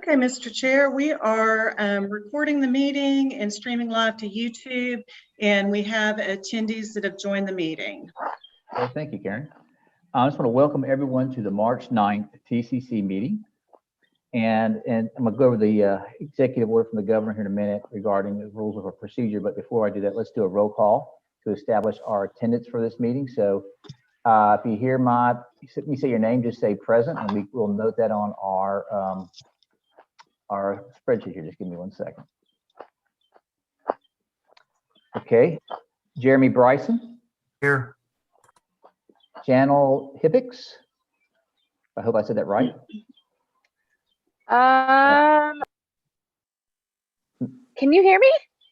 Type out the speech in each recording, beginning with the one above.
Okay, Mr. Chair, we are recording the meeting and streaming live to YouTube, and we have attendees that have joined the meeting. Well, thank you, Karen. I just want to welcome everyone to the March 9th TCC meeting. And I'm going to go over the executive order from the governor here in a minute regarding the rules of our procedure. But before I do that, let's do a roll call to establish our attendance for this meeting. So if you hear me say your name, just say present, and we will note that on our spreadsheet here. Just give me 1 second. Okay, Jeremy Bryson. Here. Janelle Hippix. I hope I said that right. Can you hear me?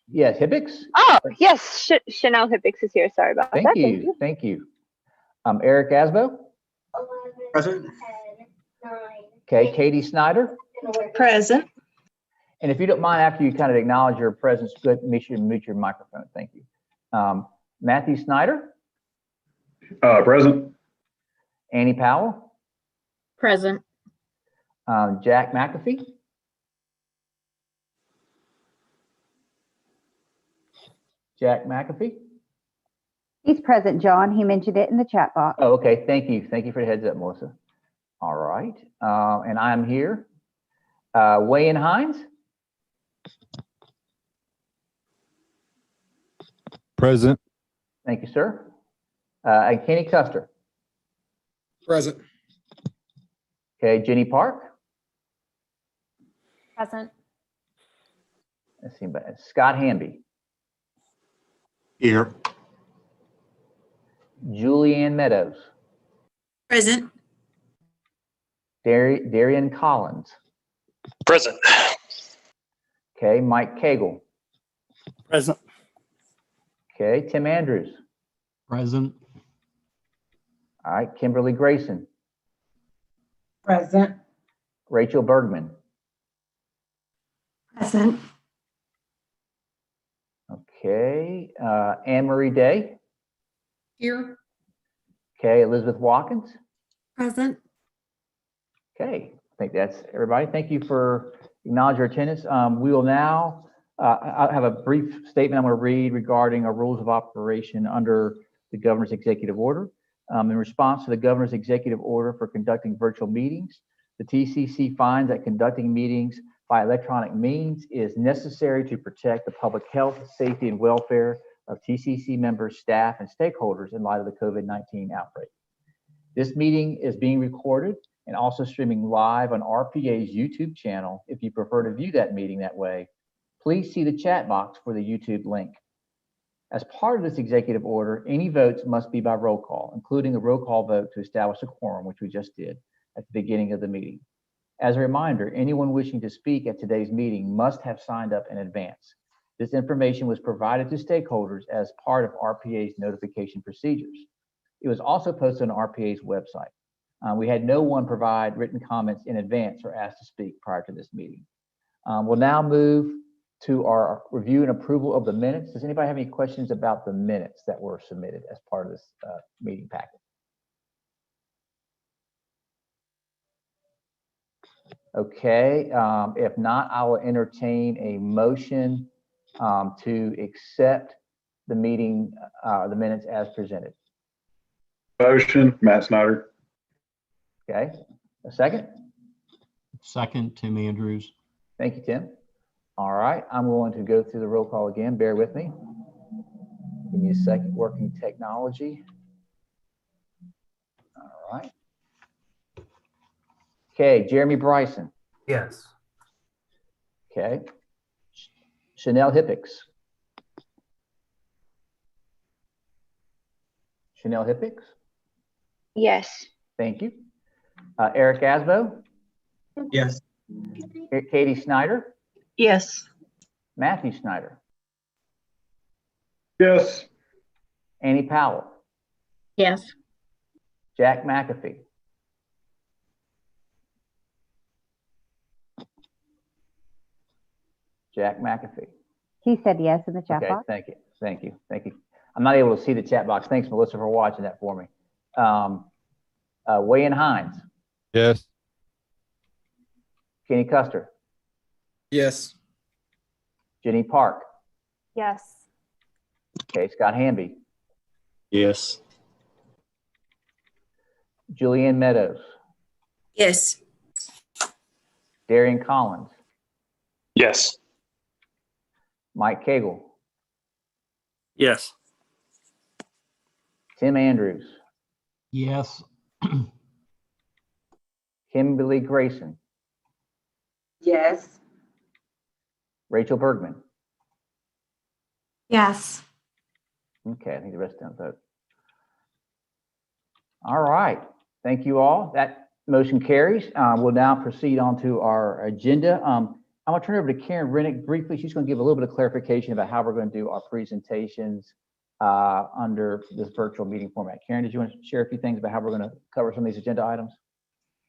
Yes, Hippix. Oh, yes. Chanel Hippix is here. Sorry about that. Thank you. Eric Asbo. Present. Okay, Katie Snyder. Present. And if you don't mind, after you kind of acknowledge your presence, good, make sure you mute your microphone. Thank you. Matthew Snyder. Present. Annie Powell. Present. Jack McAfee. Jack McAfee. He's present, John. He mentioned it in the chat box. Oh, okay. Thank you. Thank you for the heads up, Melissa. All right. And I'm here. Wayne Hines. Present. Thank you, sir. And Kenny Custer. Present. Okay, Jenny Park. Present. Let's see, but Scott Hamby. Here. Julianne Meadows. Present. Darian Collins. Present. Okay, Mike Cagle. Present. Okay, Tim Andrews. Present. All right, Kimberly Grayson. Present. Rachel Bergman. Present. Okay, Anne Marie Day. Here. Okay, Elizabeth Watkins. Present. Okay, I think that's everybody. Thank you for acknowledging your attendance. We will now, I have a brief statement I'm going to read regarding our rules of operation under the governor's executive order. In response to the governor's executive order for conducting virtual meetings, the TCC finds that conducting meetings by electronic means is necessary to protect the public health, safety, and welfare of TCC members, staff, and stakeholders in light of the COVID-19 outbreak. This meeting is being recorded and also streaming live on RPA's YouTube channel. If you prefer to view that meeting that way, please see the chat box for the YouTube link. As part of this executive order, any votes must be by roll call, including a roll call vote to establish a quorum, which we just did at the beginning of the meeting. As a reminder, anyone wishing to speak at today's meeting must have signed up in advance. This information was provided to stakeholders as part of RPA's notification procedures. It was also posted on RPA's website. We had no one provide written comments in advance or ask to speak prior to this meeting. We'll now move to our review and approval of the minutes. Does anybody have any questions about the minutes that were submitted as part of this meeting packet? Okay, if not, I will entertain a motion to accept the meeting, the minutes as presented. Motion, Matt Snyder. Okay, a second? Second, Tim Andrews. Thank you, Tim. All right, I'm going to go through the roll call again. Bear with me. Give me a second, working technology. All right. Okay, Jeremy Bryson. Yes. Okay. Chanel Hippix. Chanel Hippix. Yes. Thank you. Eric Asbo. Yes. Katie Snyder. Yes. Matthew Snyder. Yes. Annie Powell. Yes. Jack McAfee. Jack McAfee. He said yes in the chat Okay, box. thank you. Thank you. Thank you. I'm not able to see the chat box. Thanks, Melissa, for watching that for me. Wayne Hines. Yes. Kenny Custer. Yes. Jenny Park. Yes. Okay, Scott Hamby. Yes. Julianne Meadows. Yes. Darian Collins. Yes. Mike Cagle. Yes. Tim Andrews. Yes. Kimberly Grayson. Yes. Rachel Bergman. Yes. Okay, I think the rest don't vote. All right, thank you all. That motion carries. We'll now proceed on to our agenda. I'm gonna turn it over to Karen Rennick briefly. She's gonna give a little bit of clarification about how we're gonna do our presentations under this virtual meeting format. Karen, did you want to share a few things about how we're gonna cover some of these agenda items?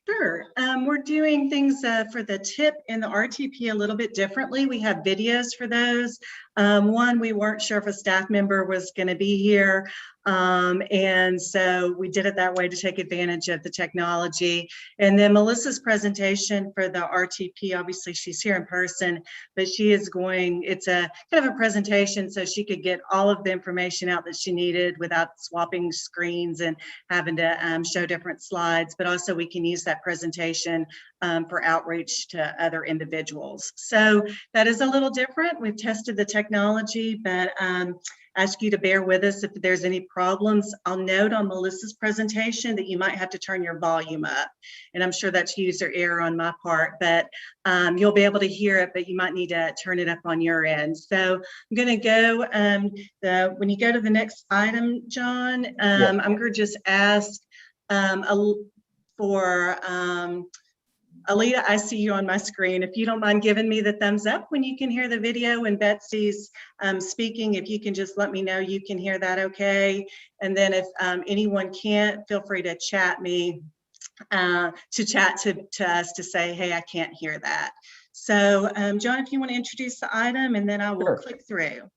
Sure. We're doing things for the TIP and the RTP a little bit differently. We have videos for those. One, we weren't sure if a staff member was going to be here. And so we did it that way to take advantage of the technology. And then Melissa's presentation for the RTP, obviously she's here in person, but she is going, it's a kind of a presentation so she could get all of the information out that she needed without swapping screens and having to show different slides, but also we can use that presentation for outreach to other individuals. So that is a little different. We've tested the technology, but ask you to bear with us if there's any problems. I'll note on Melissa's presentation that you might have to turn your volume up, and I'm sure that's user error on my part, but you'll be able to hear it, but you might need to turn it up on your end. So I'm going to go, when you go to the next item, John, I'm going to just ask for Alita, I see you on my screen. If you don't mind giving me the thumbs up when you can hear the video and Betsy's speaking, if you can just let me know you can hear that okay. And then if anyone can't, feel free to chat me, to chat to us to say, hey, I can't hear that. So John, if you want to introduce the item and then I will click through.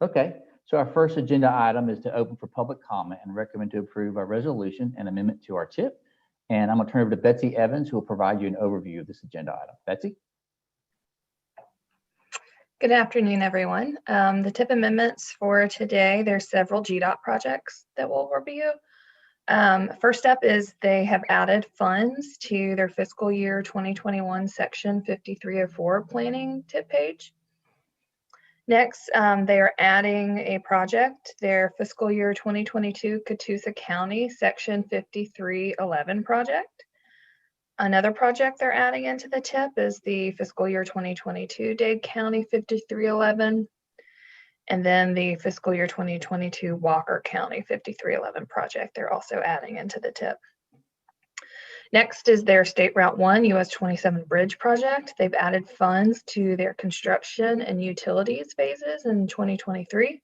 Okay, so our first agenda item is to open for public comment and recommend to approve our resolution and amendment to our TIP. And I'm gonna turn it over to Betsy Evans, who will provide you an overview of this agenda item. Betsy? Good afternoon, everyone. The TIP amendments for today, there's several GDOT projects that we'll review. First up is they have added funds to their fiscal year 2021 section 5304 planning TIP page. Next, they are adding a project, their fiscal year 2022 Catoosa County section 5311 project. Another project they're adding into the TIP is the fiscal year 2022 Dade County 5311. And then the fiscal year 2022 Walker County 5311 project they're also adding into the TIP. Next is their State Route 1 US 27 bridge project. They've added funds to their construction and utilities phases in 2023.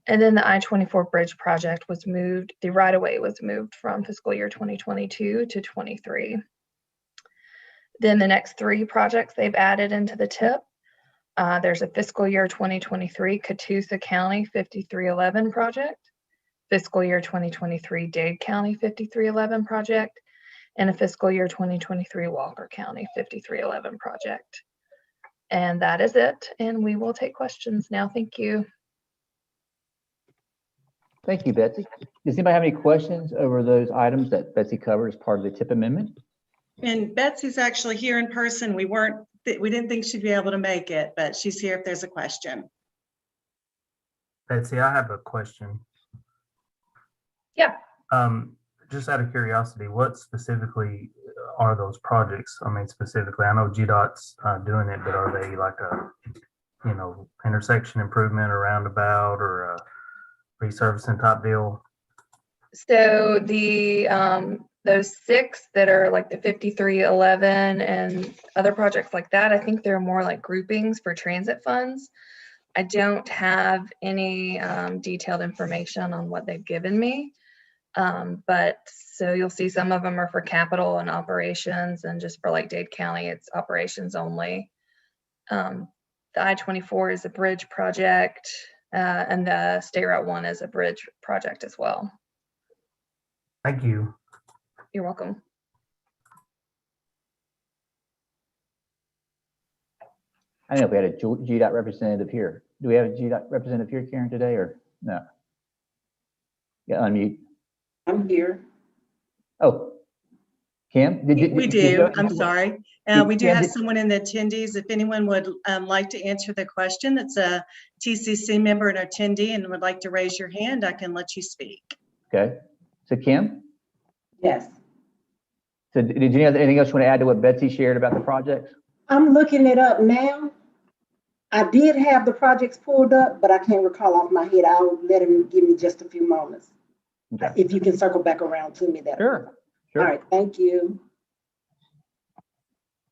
And then the I-24 bridge project was moved, the right-of-way was moved from fiscal year 2022 to 23. Then the next three projects they've added into the TIP. There's a fiscal year 2023 Catoosa County 5311 project, fiscal year 2023 Dade County 5311 project, and a fiscal year 2023 Walker County 5311 project. And that is it. And we will take questions now. Thank you. Thank you, Betsy. Does anybody have any questions over those items that Betsy covered as part of the TIP amendment? And Betsy's actually here in person. We didn't think she'd be able to make it, but she's here if there's a question. Betsy, I have a question. Yeah. Just out of curiosity, what specifically are those projects? I mean, specifically, I know GDOT's doing it, but are they like a, intersection improvement or roundabout or a resurfacing type deal? So the those six that are like the 5311 and other projects like that, I think they're more like groupings for transit funds. I don't have any detailed information on what they've given me. But so you'll see some of them are for capital and operations, and just for like Dade County, it's operations only. The I-24 is a bridge project, and the State Route 1 is a bridge project as well. Thank you. You're welcome. I don't know if we had a GDOT representative here. Do we have a GDOT representative here, Karen, today, or no? Yeah, unmute. I'm here. Oh, Kim, We do. I'm sorry. We do Kim, have someone in the attendees. If anyone would like to answer the question, that's a TCC member and attendee and would like to raise your hand, I can let you speak. Okay. So Kim, Yes. so did you have anything else you want to add to what Betsy shared about the projects? I'm looking it up now. I did have the projects pulled up, but I can't recall off my head. I'll let him give me just a few moments. Okay. If you can circle back around to me, that. Sure. All right, thank you.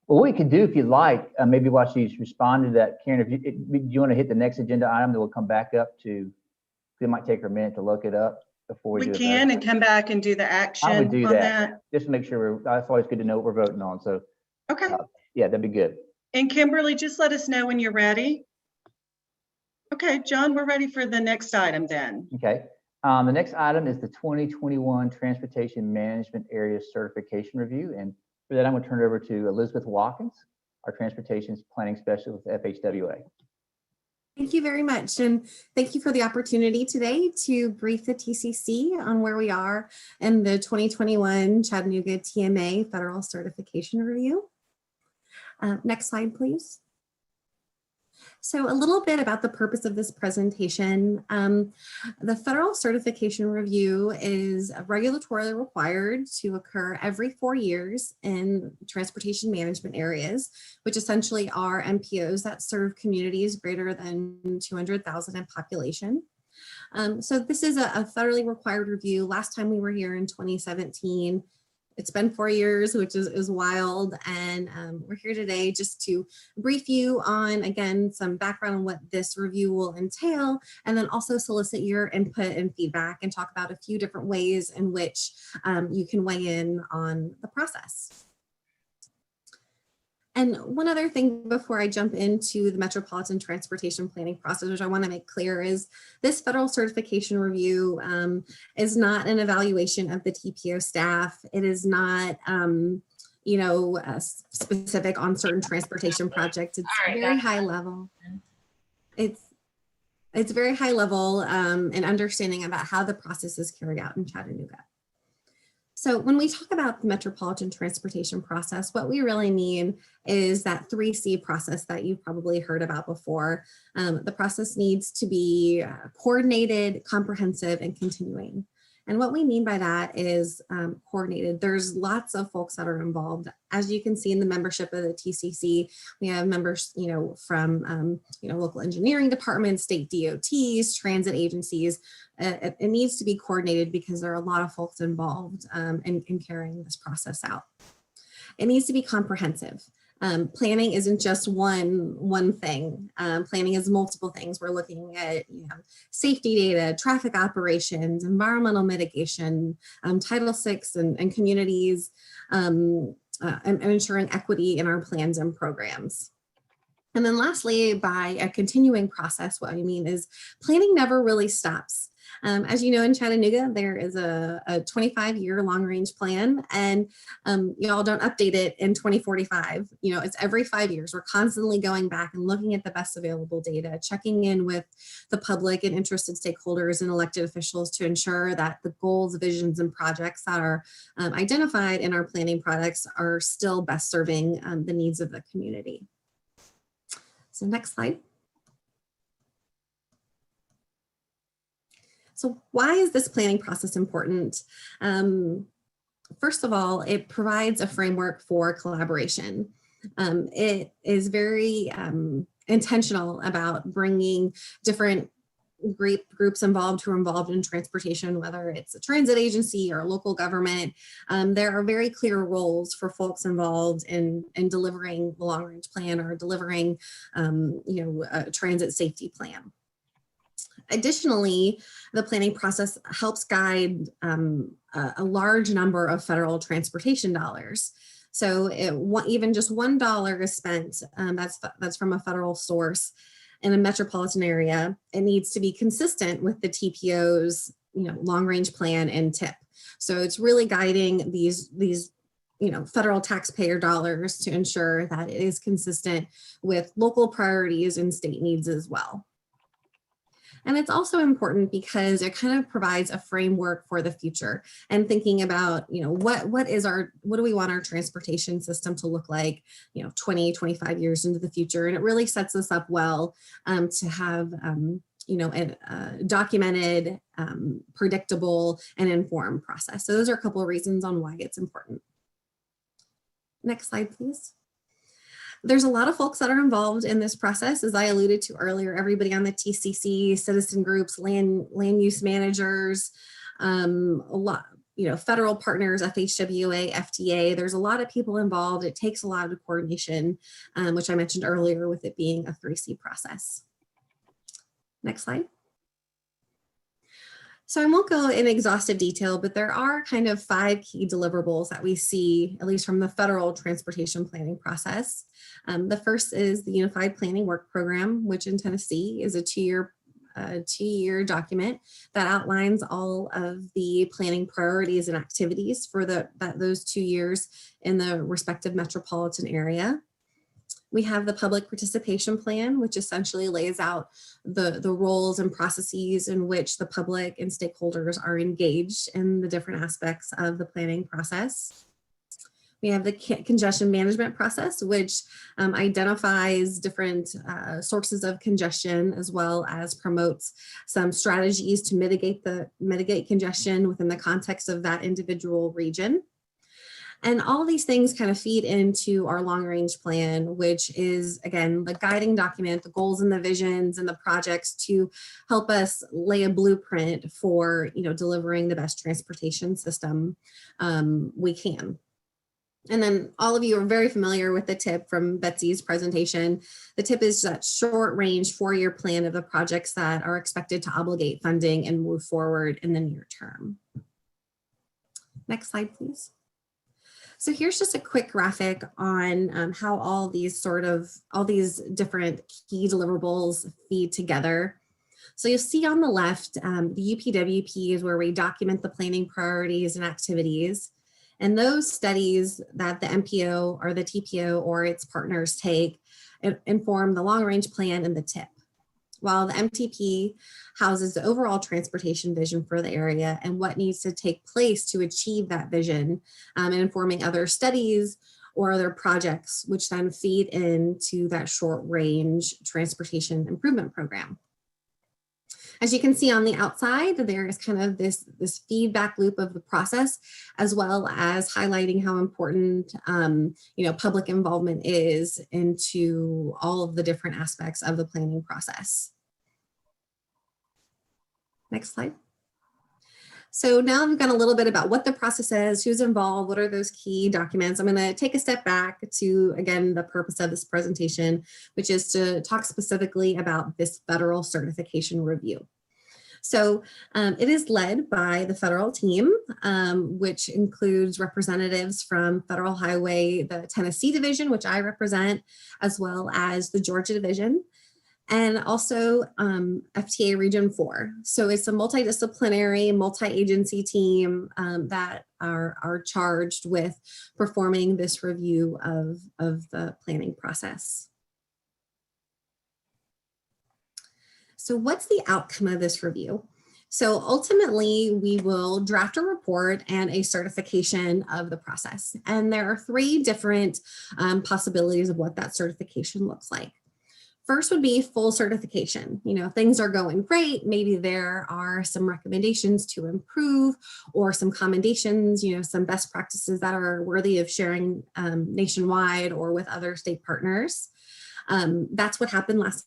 Well, what we could do if you'd like, maybe while she's responded to that, Karen, do you want to hit the next agenda item that will come back up to, it might take her a minute to look it up before we do can it. and come back and do the action I would do on that. Just to make sure that's always good to know what we're voting on. So Okay. Yeah, that'd be good. And Kimberly, just let us know when you're ready. Okay, John, we're ready for the next item then. Okay. The next item is the 2021 Transportation Management Area Certification Review. And for that, I'm going to turn it over to Elizabeth Watkins, our Transportation Planning Specialist with FHWA. Thank you very much. And thank you for the opportunity today to brief the TCC on where we are in the 2021 Chattanooga TMA Federal Certification Review. Next slide, please. So a little bit about the purpose of this presentation. The Federal Certification Review is regulatorily required to occur every 4 years in transportation management areas, which essentially are MPOs that serve communities greater than 200,000 in population. So this is a federally required review. Last time we were here in 2017. It's been 4 years, which is wild. And we're here today just to brief you on, again, some background on what this review will entail, and then also solicit your input and feedback and talk about a few different ways in which you can weigh in on the process. And one other thing before I jump into the Metropolitan Transportation Planning process, which I want to make clear, is this federal certification review is not an evaluation of the TPO staff. It is not, specific on certain transportation projects. It's very high level. It's very high level and understanding about how the process is carried out in Chattanooga. So when we talk about the Metropolitan Transportation process, what we really mean is that 3C process that you've probably heard about before. The process needs to be coordinated, comprehensive, and continuing. And what we mean by that is coordinated. There's lots of folks that are involved. As you can see in the membership of the TCC, we have members, from local engineering departments, state DOTs, transit agencies. It needs to be coordinated because there are a lot of folks involved in carrying this process out. It needs to be comprehensive. Planning isn't just one thing. Planning is multiple things. We're looking at safety data, traffic operations, environmental mitigation, Title VI and communities, and ensuring equity in our plans and programs. And then lastly, by a continuing process, what I mean is planning never really stops. As you know, in Chattanooga, there is a 25-year long-range plan, and y'all don't update it in 2045. It's every 5 years. We're constantly going back and looking at the best available data, checking in with the public and interested stakeholders and elected officials to ensure that the goals, visions, and projects that are identified in our planning products are still best serving the needs of the community. So next slide. So why is this planning process important? First of all, it provides a framework for collaboration. It is very intentional about bringing different groups involved who are involved in transportation, whether it's a transit agency or a local government. There are very clear roles for folks involved in delivering the long-range plan or delivering a transit safety plan. Additionally, the planning process helps guide a large number of federal transportation dollars. So even just $1 is spent, that's from a federal source in a metropolitan area. It needs to be consistent with the TPO's long-range plan and TIP. So it's really guiding these federal taxpayer dollars to ensure that it is consistent with local priorities and state needs as well. And it's also important because it kind of provides a framework for the future and thinking about, what do we want our transportation system to look like, 20, 25 years into the future. And it really sets us up well to have, a documented, predictable and informed process. So those are a couple of reasons on why it's important. Next slide, please. There's a lot of folks that are involved in this process, as I alluded to earlier, everybody on the TCC, citizen groups, land use managers, a lot, federal partners, FHWA, FDA. There's a lot of people involved. It takes a lot of coordination, which I mentioned earlier with it being a 3C process. Next slide. So I won't go in exhaustive detail, but there are kind of 5 key deliverables that we see, at least from the federal transportation planning process. The first is the Unified Planning Work Program, which in Tennessee is a two-year document that outlines all of the planning priorities and activities for those 2 years in the respective metropolitan area. We have the Public Participation Plan, which essentially lays out the roles and processes in which the public and stakeholders are engaged in the different aspects of the planning process. We have the congestion management process, which identifies different sources of congestion, as well as promotes some strategies to mitigate congestion within the context of that individual region. And all these things kind of feed into our long range plan, which is, again, the guiding document, the goals and the visions and the projects to help us lay a blueprint for, delivering the best transportation system we can. And then all of you are very familiar with the TIP from Betsy's presentation. The TIP is that short range 4-year plan of the projects that are expected to obligate funding and move forward in the near term. Next slide, please. So here's just a quick graphic on how all these different key deliverables feed together. So you'll see on the left, the UPWP is where we document the planning priorities and activities. And those studies that the MPO or the TPO or its partners take inform the long range plan and the TIP. While the MTP houses the overall transportation vision for the area and what needs to take place to achieve that vision, and informing other studies or other projects, which then feed into that short range transportation improvement program. As you can see on the outside, there is kind of this feedback loop of the process, as well as highlighting how important public involvement is into all of the different aspects of the planning process. Next slide. So now we've got a little bit about what the process is, who's involved, what are those key documents. I'm going to take a step back to, again, the purpose of this presentation, which is to talk specifically about this federal certification review. So it is led by the federal team, which includes representatives from Federal Highway, the Tennessee division, which I represent, as well as the Georgia division, and also FTA Region 4. So it's a multidisciplinary, multi-agency team that are charged with performing this review of the planning process. So what's the outcome of this review? So ultimately, we will draft a report and a certification of the process. And there are 3 different possibilities of what that certification looks like. First would be full certification. Things are going great. Maybe there are some recommendations to improve or some commendations, some best practices that are worthy of sharing nationwide or with other state partners. That's what happened last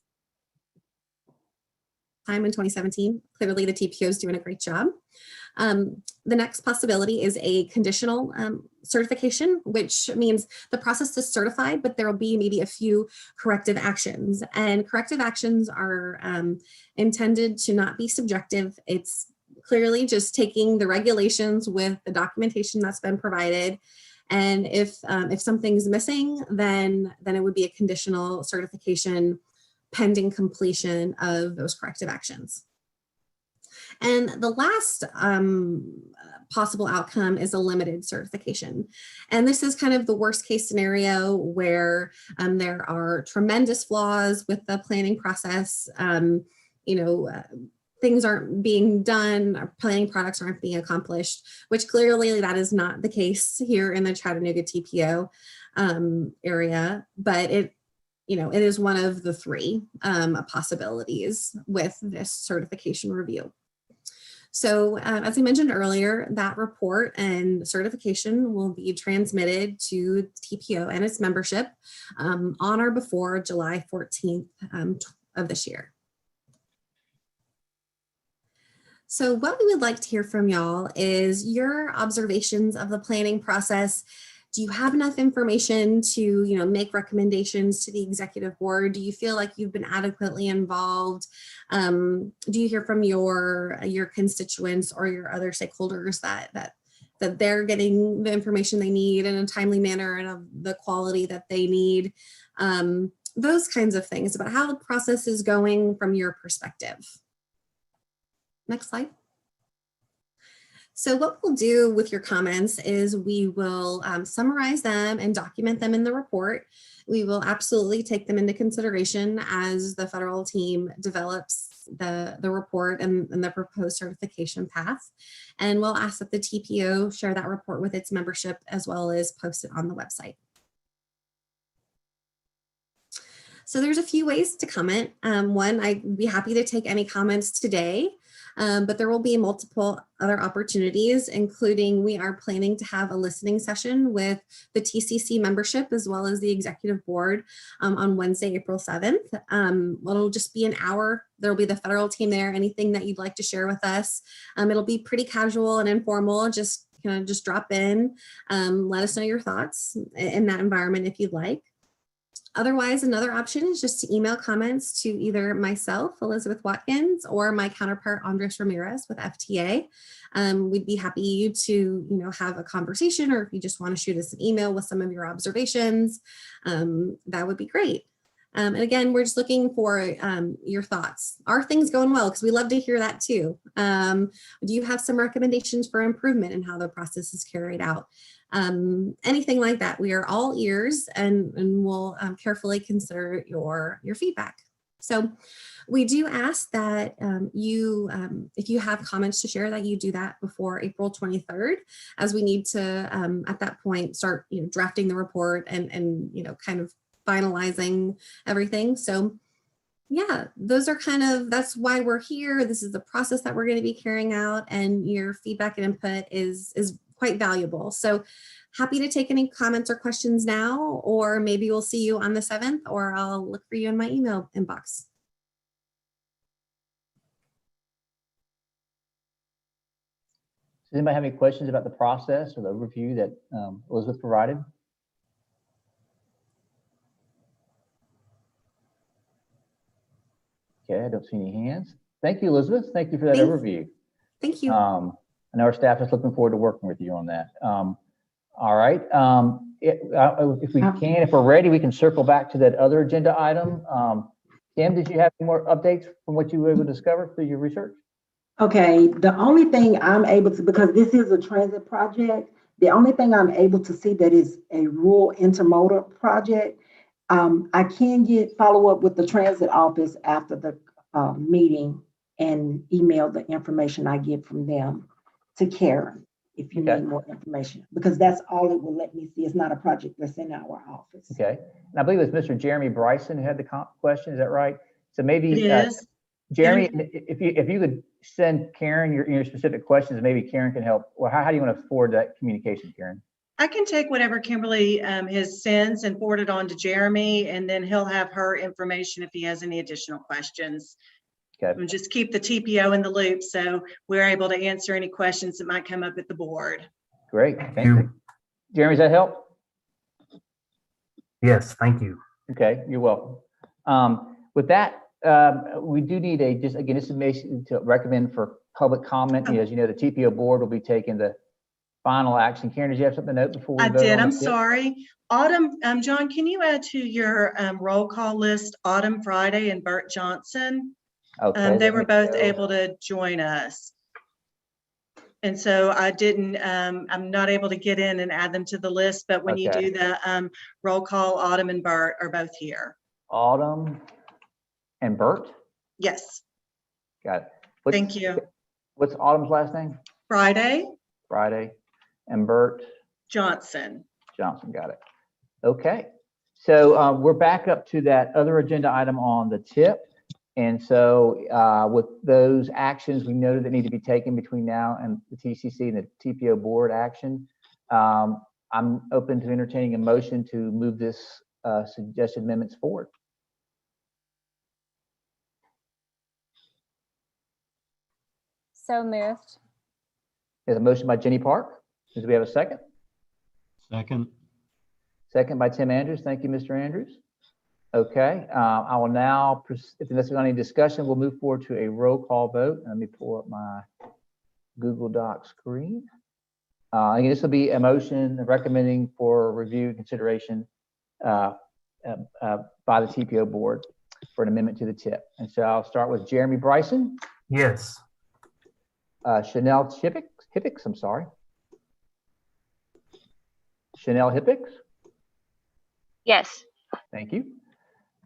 time in 2017. Clearly the TPO is doing a great job. The next possibility is a conditional certification, which means the process is certified, but there will be maybe a few corrective actions. And corrective actions are intended to not be subjective. It's clearly just taking the regulations with the documentation that's been provided. And if something's missing, then it would be a conditional certification pending completion of those corrective actions. And the last possible outcome is a limited certification. And this is kind of the worst case scenario where there are tremendous flaws with the planning process. Things aren't being done, our planning products aren't being accomplished, which clearly that is not the case here in the Chattanooga TPO area, but it is one of the three possibilities with this certification review. So as I mentioned earlier, that report and certification will be transmitted to TPO and its membership on or before July 14th of this year. So what we would like to hear from y'all is your observations of the planning process. Do you have enough information to, make recommendations to the executive board? Do you feel like you've been adequately involved? Do you hear from your constituents or your other stakeholders that they're getting the information they need in a timely manner and of the quality that they need? Those kinds of things about how the process is going from your perspective. Next slide. So what we'll do with your comments is we will summarize them and document them in the report. We will absolutely take them into consideration as the federal team develops the report and the proposed certification path. And we'll ask that the TPO share that report with its membership as well as post it on the website. So there's a few ways to comment. One, I'd be happy to take any comments today. But there will be multiple other opportunities, including we are planning to have a listening session with the TCC membership as well as the executive board on Wednesday, April 7th. It'll just be an hour. There'll be the federal team there. Anything that you'd like to share with us. It'll be pretty casual and informal. Just drop in, let us know your thoughts in that environment if you'd like. Otherwise, another option is just to email comments to either myself, Elizabeth Watkins, or my counterpart, Andres Ramirez with FTA. We'd be happy to, have a conversation, or if you just want to shoot us an email with some of your observations, that would be great. And again, we're just looking for your thoughts. Are things going well? Because we love to hear that too. Do you have some recommendations for improvement in how the process is carried out? Anything like that. We are all ears and we'll carefully consider your feedback. So we do ask that if you have comments to share, that you do that before April 23rd, as we need to, at that point, start drafting the report and kind of finalizing everything. So yeah, those are that's why we're here. This is the process that we're going to be carrying out, and your feedback and input is quite valuable. So happy to take any comments or questions now, or maybe we'll see you on the 7th, or I'll look for you in my email inbox. Does anybody have any questions about the process or the overview that Elizabeth provided? Okay, I don't see any hands. Thank you, Elizabeth. Thank you for that overview. Thank you. I know our staff is looking forward to working with you on that. All right. If we're ready, we can circle back to that other agenda item. Kim, did you have any more updates from what you were able to discover through your research? Okay, the only thing I'm able to, because this is a transit project, the only thing I'm able to see that is a rural intermodal project, I can follow up with the transit office after the meeting and email the information I get from them to Karen, if you need more information, because that's all it will let me see. It's not a project that's in our office. Okay, and I believe it's Mr. Jeremy Bryson who had the question. Is that right? So maybe Jeremy, if you could send Karen your specific questions, maybe Karen can help. Well, how do you want to forward that communication, Karen? I can take whatever Kimberly has sends and forward it on to Jeremy, and then he'll have her information if he has any additional questions. Okay. And just keep the TPO in the loop so we're able to answer any questions that might come up at the board. Great. Thank you. Jeremy, does that help? Yes, thank you. Okay, you're welcome. With that, we do need this information to recommend for public comment. As you know, the TPO board will be taking the final action. Karen, did you have something to note before we vote? I did. I'm sorry. Autumn, John, can you add to your roll call list Autumn Friday and Bert Johnson? Okay. They were both able to join us. And so I didn't, I'm not able to get in and add them to the list, but when you Okay. do the roll call, Autumn and Bert are both here. Autumn and Bert? Yes, Got it. What's, thank you. What's Autumn's last name? Friday, Friday. And Bert Johnson. Johnson, got it. Okay. So we're back up to that other agenda item on the tip. And so with those actions we noted that need to be taken between now and the TCC and the TPO board action, I'm open to entertaining a motion to move this suggested amendments forward. So moved. There's a motion by Jenny Park. Do we have a second? Second. Second by Tim Andrews. Thank you, Mr. Andrews. Okay, I will now, if there's any discussion, we'll move forward to a roll call vote. Let me pull up my Google Doc screen. Again, this will be a motion recommending for review and consideration by the TPO board for an amendment to the tip. And so I'll start with Jeremy Bryson. Yes. Chanel Hippix, I'm sorry. Chanel Hippix. Yes. Thank you.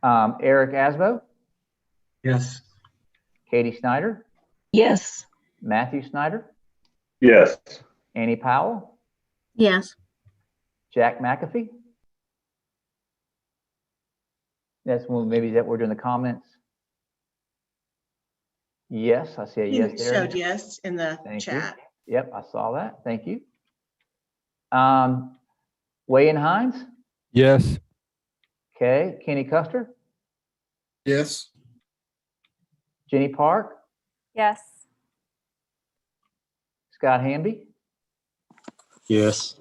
Eric Asbo. Yes. Katie Snyder. Yes. Matthew Snyder. Yes. Annie Powell. Yes. Jack McAfee. That's one, maybe that we're doing the comments. Yes, I see a yes You there. showed yes in the Thank chat. you. Yep, I saw that. Thank you. Wayne Hines. Yes. Okay. Kenny Custer. Yes. Jenny Park. Yes. Scott Hamby. Yes.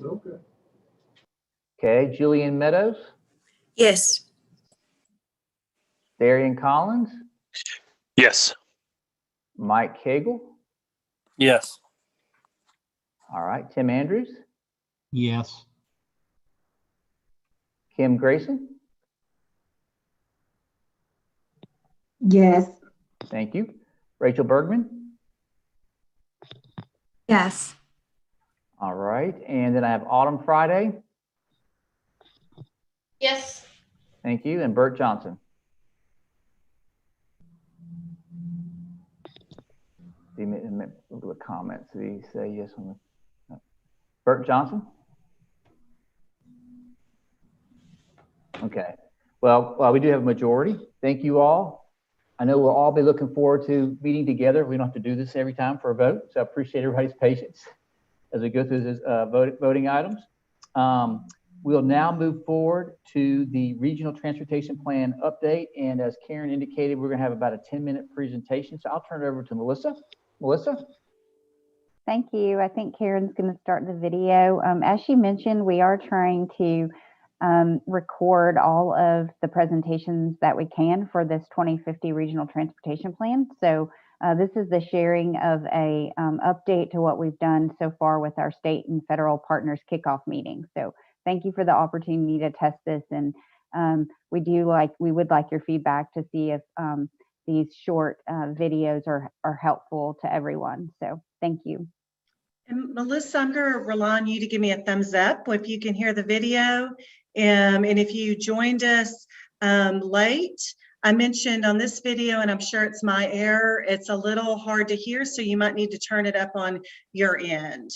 Okay. Julian Meadows. Yes. Darian Collins. Yes. Mike Cagle. Yes. All right. Tim Andrews. Yes. Kim Grayson. Yes. Thank you. Rachel Bergman. Yes. All right. And then I have Autumn Friday. Yes. Thank you. And Bert Johnson. The comments. Did he say yes on the Bert Johnson? Okay. Well, we do have a majority. Thank you all. I know we'll all be looking forward to meeting together. We don't have to do this every time for a vote, so I appreciate everybody's patience as we go through this voting items. We'll now move forward to the Regional Transportation Plan update. And as Karen indicated, we're going to have about a 10-minute presentation. So I'll turn it over to Melissa. Melissa? Thank you. I think Karen's going to start the video. As she mentioned, we are trying to record all of the presentations that we can for this 2050 Regional Transportation Plan. So this is the sharing of a update to what we've done so far with our state and federal partners kickoff meeting. So thank you for the opportunity to test this. And we would like your feedback to see if these short videos are helpful to everyone. So thank you. And Melissa, I'm going to rely on you to give me a thumbs up if you can hear the video. And if you joined us late, I mentioned on this video, and I'm sure it's my error, it's a little hard to hear, so you might need to turn it up on your end.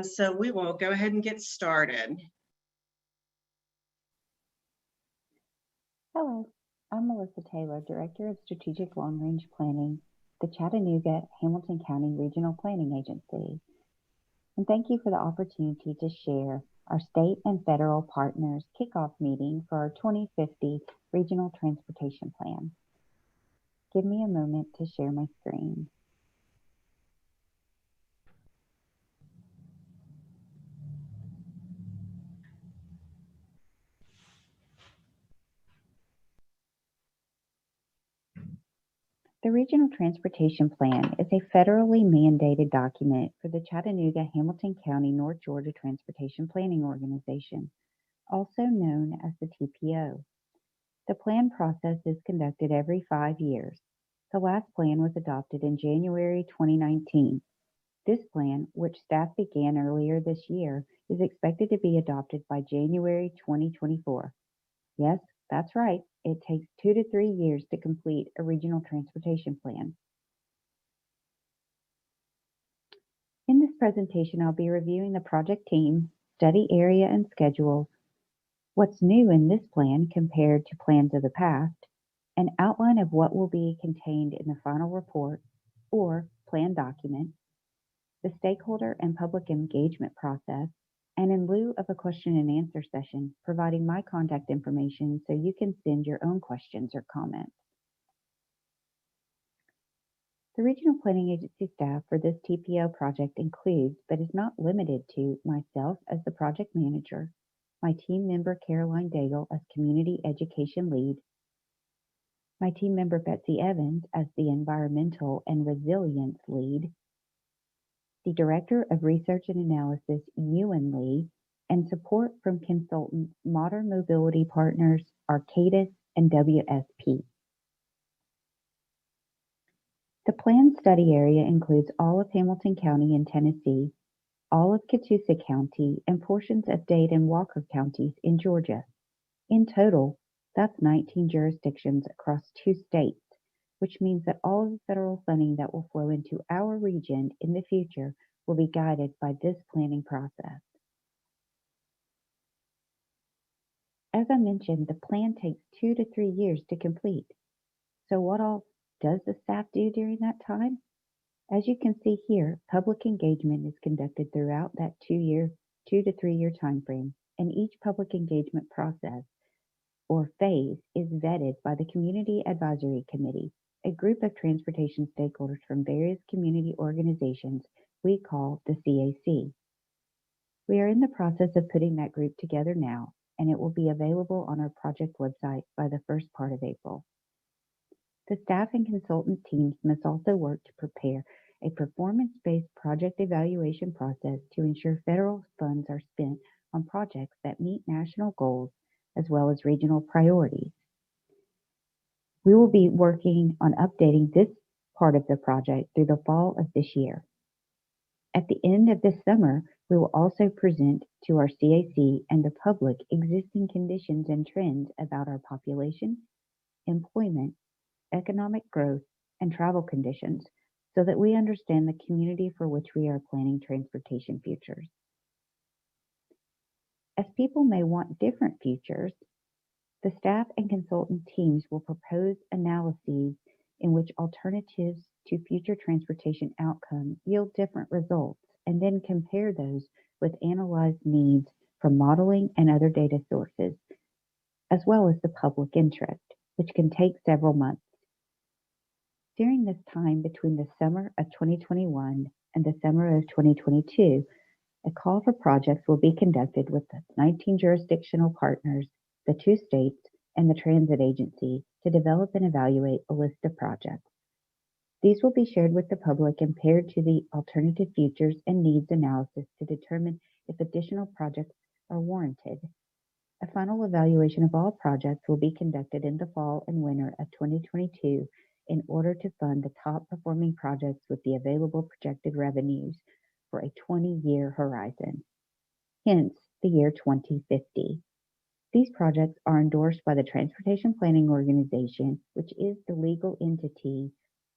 So we will go ahead and get started. Hello, I'm Melissa Taylor, Director of Strategic Long Range Planning, the Chattanooga-Hamilton County Regional Planning Agency. And thank you for the opportunity to share our state and federal partners kickoff meeting for our 2050 Regional Transportation Plan. Give me a moment to share my screen. The Regional Transportation Plan is a federally mandated document for the Chattanooga-Hamilton County North Georgia Transportation Planning Organization, also known as the TPO. The plan process is conducted every 5 years. The last plan was adopted in January 2019. This plan, which staff began earlier this year, is expected to be adopted by January 2024. Yes, that's right. It takes 2 to 3 years to complete a regional transportation plan. In this presentation, I'll be reviewing the project team, study area and schedule, what's new in this plan compared to plans of the past, an outline of what will be contained in the final report or plan document, the stakeholder and public engagement process, and in lieu of a question and answer session, providing my contact information so you can send your own questions or comments. The Regional Planning Agency staff for this TPO project includes, but is not limited to, myself as the project manager, my team member Caroline Daigle as Community Education Lead, my team member Betsy Evans as the Environmental and Resilience Lead, the Director of Research and Analysis, Ewan Lee, and support from consultants Modern Mobility Partners, Arcadis, and WSP. The planned study area includes all of Hamilton County in Tennessee, all of Catoosa County, and portions of Dade and Walker counties in Georgia. In total, that's 19 jurisdictions across 2 states, which means that all of the federal funding that will flow into our region in the future will be guided by this planning process. As I mentioned, the plan takes 2 to 3 years to complete. So what all does the staff do during that time? As you can see here, public engagement is conducted throughout that 2 to 3 year time frame, and each public engagement process or phase is vetted by the Community Advisory Committee, a group of transportation stakeholders from various community organizations we call the CAC. We are in the process of putting that group together now, and it will be available on our project website by the first part of April. The staff and consultant teams must also work to prepare a performance-based project evaluation process to ensure federal funds are spent on projects that meet national goals as well as regional priorities. We will be working on updating this part of the project through the fall of this year. At the end of this summer, we will also present to our CAC and the public existing conditions and trends about our population, employment, economic growth, and travel conditions so that we understand the community for which we are planning transportation futures. As people may want different futures, the staff and consultant teams will propose analyses in which alternatives to future transportation outcomes yield different results, and then compare those with analyzed needs from modeling and other data sources, as well as the public interest, which can take several months. During this time between the summer of 2021 and the summer of 2022, a call for projects will be conducted with the 19 jurisdictional partners, the 2 states, and the transit agency to develop and evaluate a list of projects. These will be shared with the public and paired to the alternative futures and needs analysis to determine if additional projects are warranted. A final evaluation of all projects will be conducted in the fall and winter of 2022 in order to fund the top performing projects with the available projected revenues for a 20-year horizon, hence the year 2050. These projects are endorsed by the Transportation Planning Organization, which is the legal entity,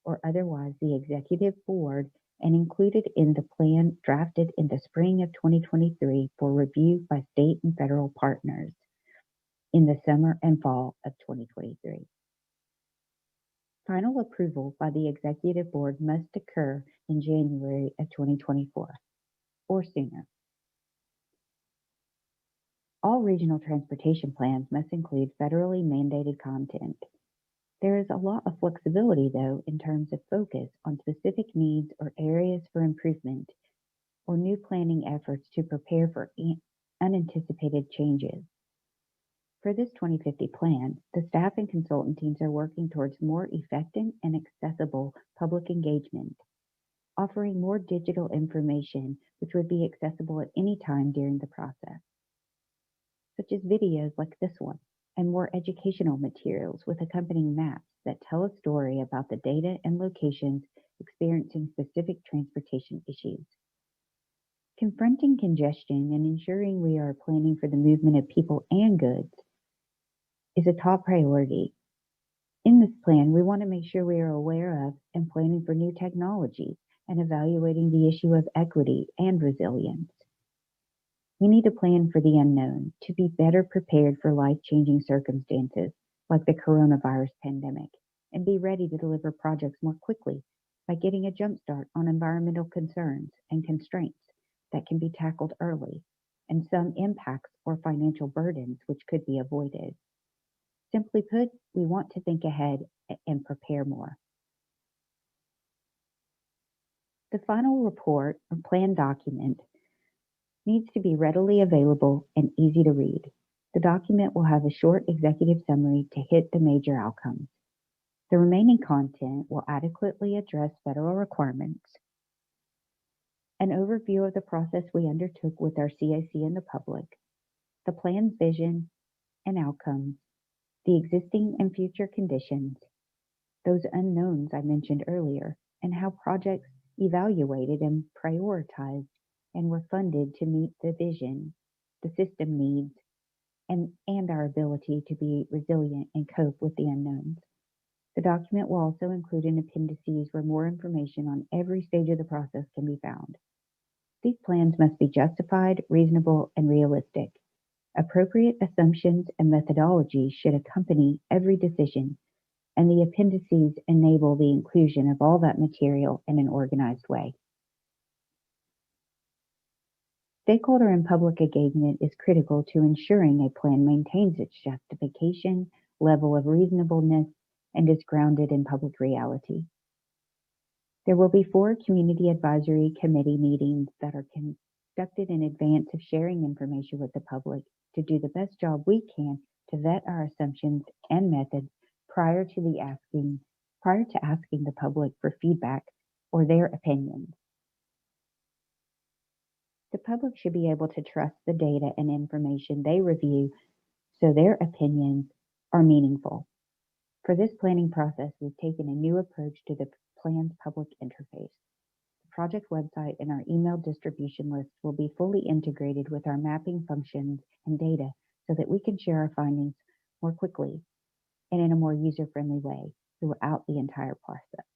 or otherwise the executive board, and included in the plan drafted in the spring of 2023 for review by state and federal partners in the summer and fall of 2023. Final approval by the executive board must occur in January of 2024 or sooner. All regional transportation plans must include federally mandated content. There is a lot of flexibility, though, in terms of focus on specific needs or areas for improvement or new planning efforts to prepare for unanticipated changes. For this 2050 plan, the staff and consultant teams are working towards more effective and accessible public engagement, offering more digital information which would be accessible at any time during the process, such as videos like this one, and more educational materials with accompanying maps that tell a story about the data and locations experiencing specific transportation issues. Confronting congestion and ensuring we are planning for the movement of people and goods is a top priority. In this plan, we want to make sure we are aware of and planning for new technologies and evaluating the issue of equity and resilience. We need to plan for the unknown to be better prepared for life-changing circumstances like the coronavirus pandemic and be ready to deliver projects more quickly by getting a jump start on environmental concerns and constraints that can be tackled early and some impacts or financial burdens which could be avoided. Simply put, we want to think ahead and prepare more. The final report or plan document needs to be readily available and easy to read. The document will have a short executive summary to hit the major outcomes. The remaining content will adequately address federal requirements, an overview of the process we undertook with our CAC and the public, the plan's vision and outcomes, the existing and future conditions, those unknowns I mentioned earlier, and how projects evaluated and prioritized and were funded to meet the vision, the system needs, and our ability to be resilient and cope with the unknowns. The document will also include an appendices where more information on every stage of the process can be found. These plans must be justified, reasonable, and realistic. Appropriate assumptions and methodologies should accompany every decision, and the appendices enable the inclusion of all that material in an organized way. Stakeholder and public engagement is critical to ensuring a plan maintains its justification, level of reasonableness, and is grounded in public reality. There will be 4 Community Advisory Committee meetings that are conducted in advance of sharing information with the public to do the best job we can to vet our assumptions and methods prior to asking the public for feedback or their opinions. The public should be able to trust the data and information they review so their opinions are meaningful. For this planning process, we've taken a new approach to the plan's public interface. The project website and our email distribution list will be fully integrated with our mapping functions and data so that we can share our findings more quickly and in a more user-friendly way throughout the entire process.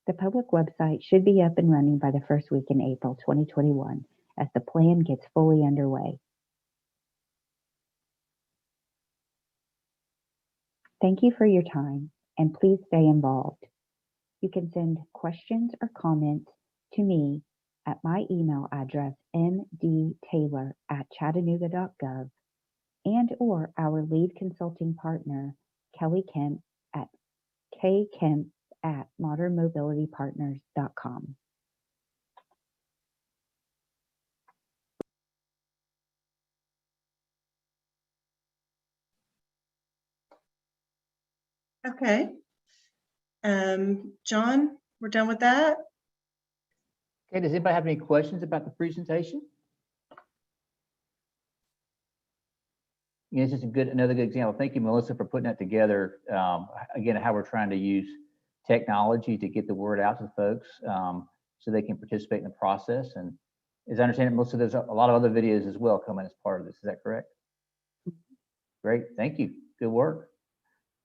The public website should be up and running by the first week in April 2021 as the plan gets fully underway. Thank you for your time, and please stay involved. You can send questions or comments to me at my email address, mdtaylor@chattanooga.gov, and or our lead consulting partner, Kelly Kemp, at kemp@modernmobilitypartners.com. Okay. John, we're done with that? Okay, does anybody have any questions about the presentation? Yeah, it's just another good example. Thank you, Melissa, for putting that together. Again, how we're trying to use technology to get the word out to folks so they can participate in the process. And as I understand it, Melissa, there's a lot of other videos as well coming as part of this. Is that correct? Great, thank you. Good work.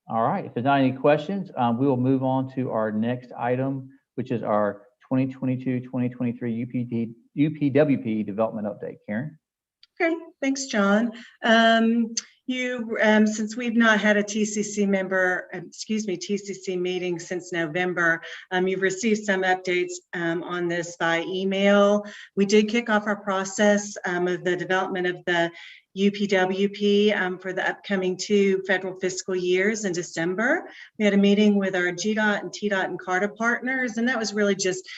All right, if there's not any questions, we will move on to our next item, which is our 2022-2023 UPWP development update. Karen? Okay, thanks, John. Since we've not had a TCC meeting since November, you've received some updates on this by email. We did kick off our process of the development of the UPWP for the upcoming 2 federal fiscal years in December. We had a meeting with our GDOT and TDOT and CARTA partners, and that was really just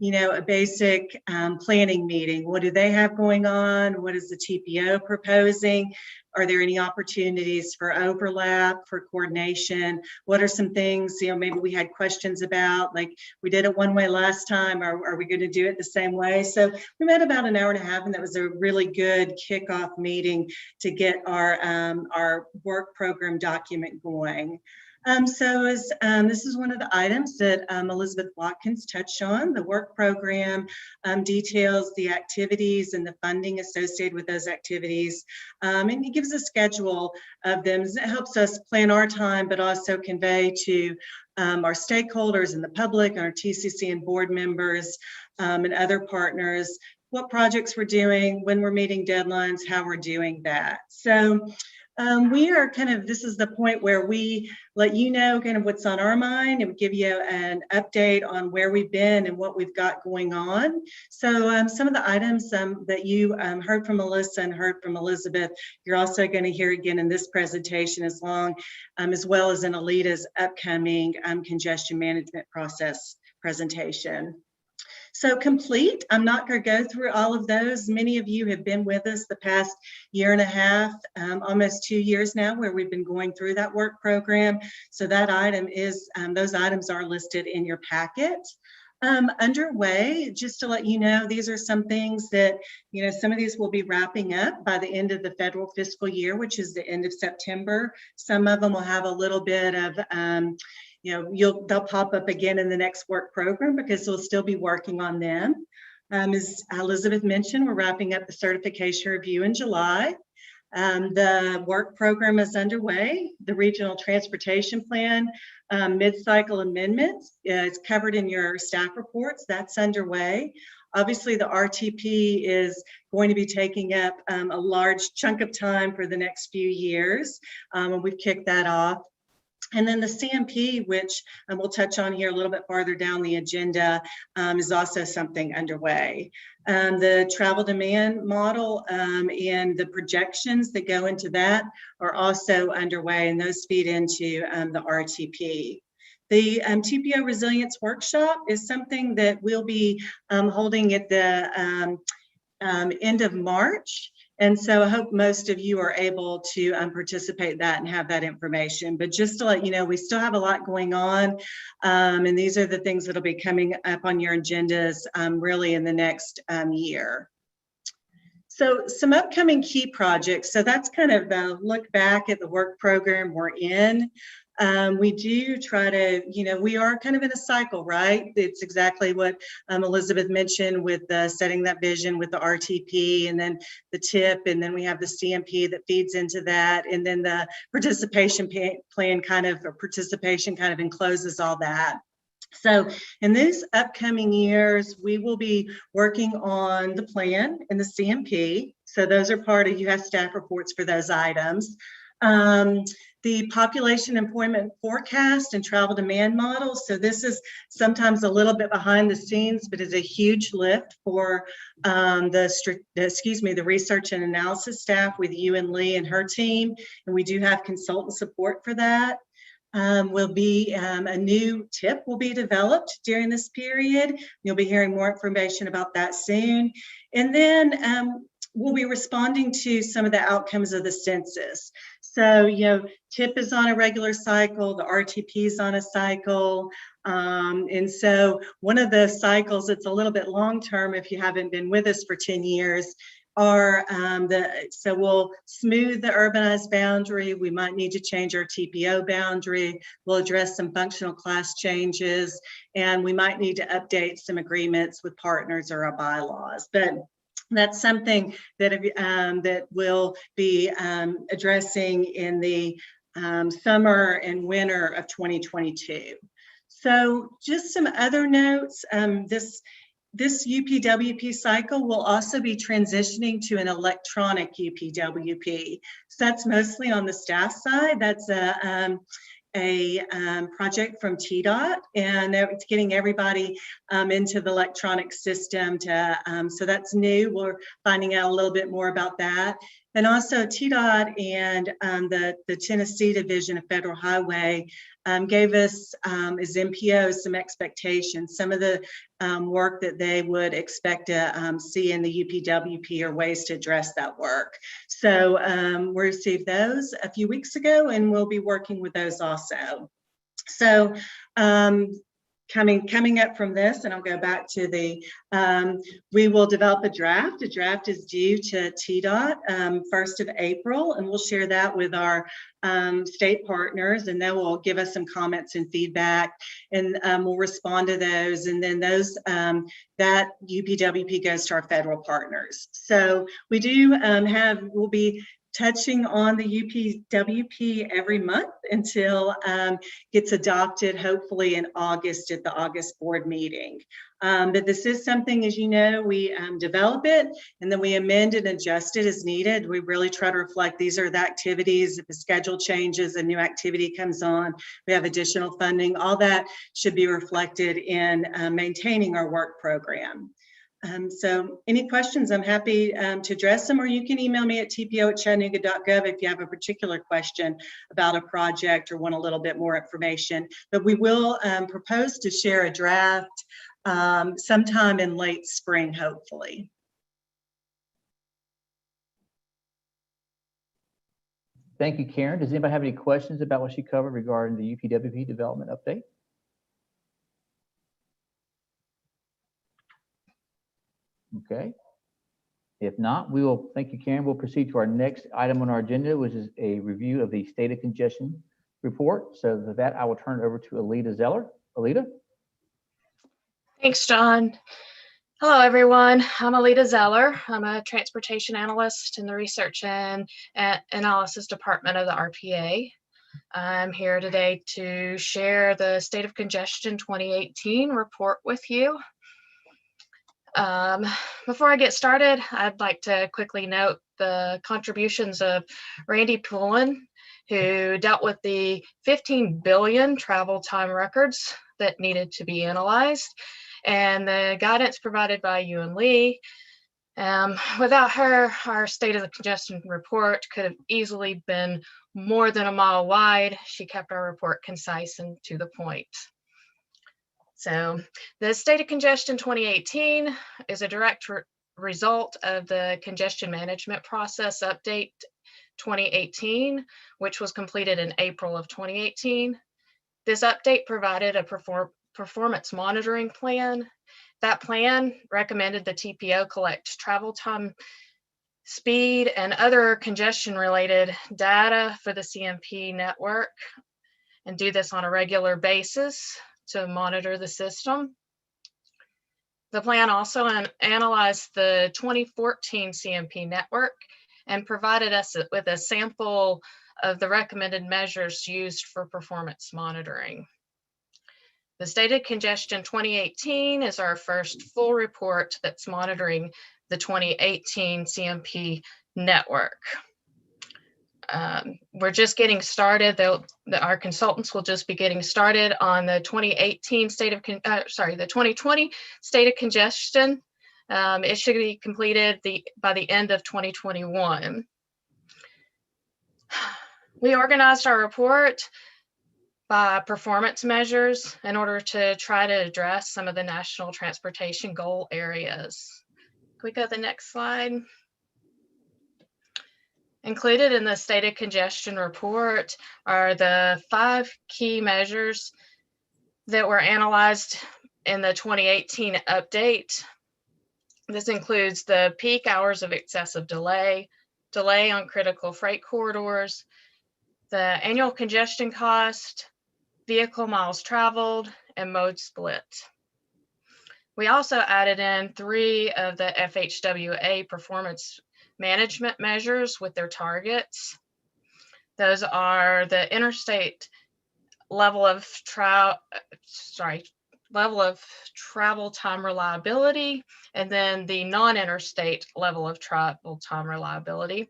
a basic planning meeting. What do they have going on? What is the TPO proposing? Are there any opportunities for overlap, for coordination? What are some things, maybe we had questions about, like we did it one way last time, are we going to do it the same way? So we met about an hour and a half, and that was a really good kickoff meeting to get our work program document going. This is one of the items that Elizabeth Watkins touched on. The work program details the activities and the funding associated with those activities, and it gives a schedule of them. It helps us plan our time, but also convey to our stakeholders and the public, our TCC and board members and other partners what projects we're doing, when we're meeting deadlines, how we're doing that. So we are this is the point where we let you know kind of what's on our mind, and we give you an update on where we've been and what we've got going on. So some of the items that you heard from Melissa and heard from Elizabeth, you're also going to hear again in this presentation, as well as in Alita's upcoming congestion management process presentation. So complete, I'm not going to go through all of those. Many of you have been with us the past year and a half, almost 2 years now, where we've been going through that work program. So that item is, those items are listed in your packet. Underway, just to let you know, these are some things that, some of these will be wrapping up by the end of the federal fiscal year, which is the end of September. Some of them will have a little bit of, they'll pop up again in the next work program because we'll still be working on them. As Elizabeth mentioned, we're wrapping up the certification review in July. The work program is underway. The regional transportation plan mid-cycle amendments is covered in your staff reports. That's underway. Obviously, the RTP is going to be taking up a large chunk of time for the next few years, and we've kicked that off. And then the CMP, which we'll touch on here a little bit farther down the agenda, is also something underway. The travel demand model and the projections that go into that are also underway, and those feed into the RTP. The TPO Resilience Workshop is something that we'll be holding at the end of March. And so I hope most of you are able to participate in that and have that information. But just to let you know, we still have a lot going on. And these are the things that'll be coming up on your agendas really in the next year. So some upcoming key projects. So that's kind of a look back at the work program we're in. We do try to, we are kind of in a cycle, right? It's exactly what Elizabeth mentioned with setting that vision with the RTP, and then the TIP, and then we have the CMP that feeds into that, and then the participation plan participation kind of encloses all that. So in these upcoming years, we will be working on the plan and the CMP. So those are part of, you have staff reports for those items. The population employment forecast and travel demand model. So this is sometimes a little bit behind the scenes, but is a huge lift for the research and analysis staff with Ewan Lee and her team. And we do have consultant support for that. Will be a new tip will be developed during this period. You'll be hearing more information about that soon. And then we'll be responding to some of the outcomes of the census. So, TIP is on a regular cycle, the RTP is on a cycle. And so one of the cycles, it's a little bit long-term if you haven't been with us for 10 years, are so we'll smooth the urbanized boundary. We might need to change our TPO boundary. We'll address some functional class changes, and we might need to update some agreements with partners or our bylaws. But that's something that that we'll be addressing in the summer and winter of 2022. So just some other notes. This UPWP cycle will also be transitioning to an electronic UPWP. So that's mostly on the staff side. That's a project from TDOT, and it's getting everybody into the electronic system. So that's new. We're finding out a little bit more about that. And also TDOT and the Tennessee Division of Federal Highway gave us as MPOs some expectations, some of the work that they would expect to see in the UPWP or ways to address that work. So we received those a few weeks ago, and we'll be working with those also. So coming up from this, and I'll go back to the, we will develop a draft. A draft is due to TDOT 1st of April, and we'll share that with our state partners, and they will give us some comments and feedback, and we'll respond to those, and then those, that UPWP goes to our federal partners. So we do we'll be touching on the UPWP every month until gets adopted, hopefully in August at the August board meeting. But this is something, as you know, we develop it and then we amend and adjust it as needed. We really try to reflect these are the activities. If the schedule changes, a new activity comes on, we have additional funding, all that should be reflected in maintaining our work program. So any questions, I'm happy to address them, or you can email me at tpo@chattanooga.gov if you have a particular question about a project or want a little bit more information. But we will propose to share a draft sometime in late spring, hopefully. Thank you, Karen. Does anybody have any questions about what she covered regarding the UPWP development update? Okay. If not, we will, thank you, Karen. We'll proceed to our next item on our agenda, which is a review of the state of congestion report. So with that, I will turn it over to Alita Zeller. Alita? Thanks, John. Hello, everyone. I'm Alita Zeller. I'm a transportation analyst in the research and analysis department of the RPA. I'm here today to share the State of Congestion 2018 report with you. Before I get started, I'd like to quickly note the contributions of Randy Poulin, who dealt with the 15 billion travel time records that needed to be analyzed, and the guidance provided by Yuan Lee. Without her, our State of the Congestion report could have easily been more than a mile wide. She kept our report concise and to the point. So the State of Congestion 2018 is a direct result of the Congestion Management Process Update 2018, which was completed in April of 2018. This update provided a performance monitoring plan. That plan recommended the TPO collect travel time, speed, and other congestion-related data for the CMP network, and do this on a regular basis to monitor the system. The plan also analyzed the 2014 CMP network and provided us with a sample of the recommended measures used for performance monitoring. The State of Congestion 2018 is our first full report that's monitoring the 2018 CMP network. We're just getting started. Our consultants will just be getting started on the 2018 the 2020 State of Congestion. It should be completed by the end of 2021. We organized our report by performance measures in order to try to address some of the national transportation goal areas. Can we go to the next slide? Included in the State of Congestion report are the 5 key measures that were analyzed in the 2018 update. This includes the peak hours of excessive delay, delay on critical freight corridors, the annual congestion cost, vehicle miles traveled, and mode split. We also added in 3 of the FHWA performance management measures with their targets. Those are the interstate level of travel time reliability, and then the non-interstate level of travel time reliability,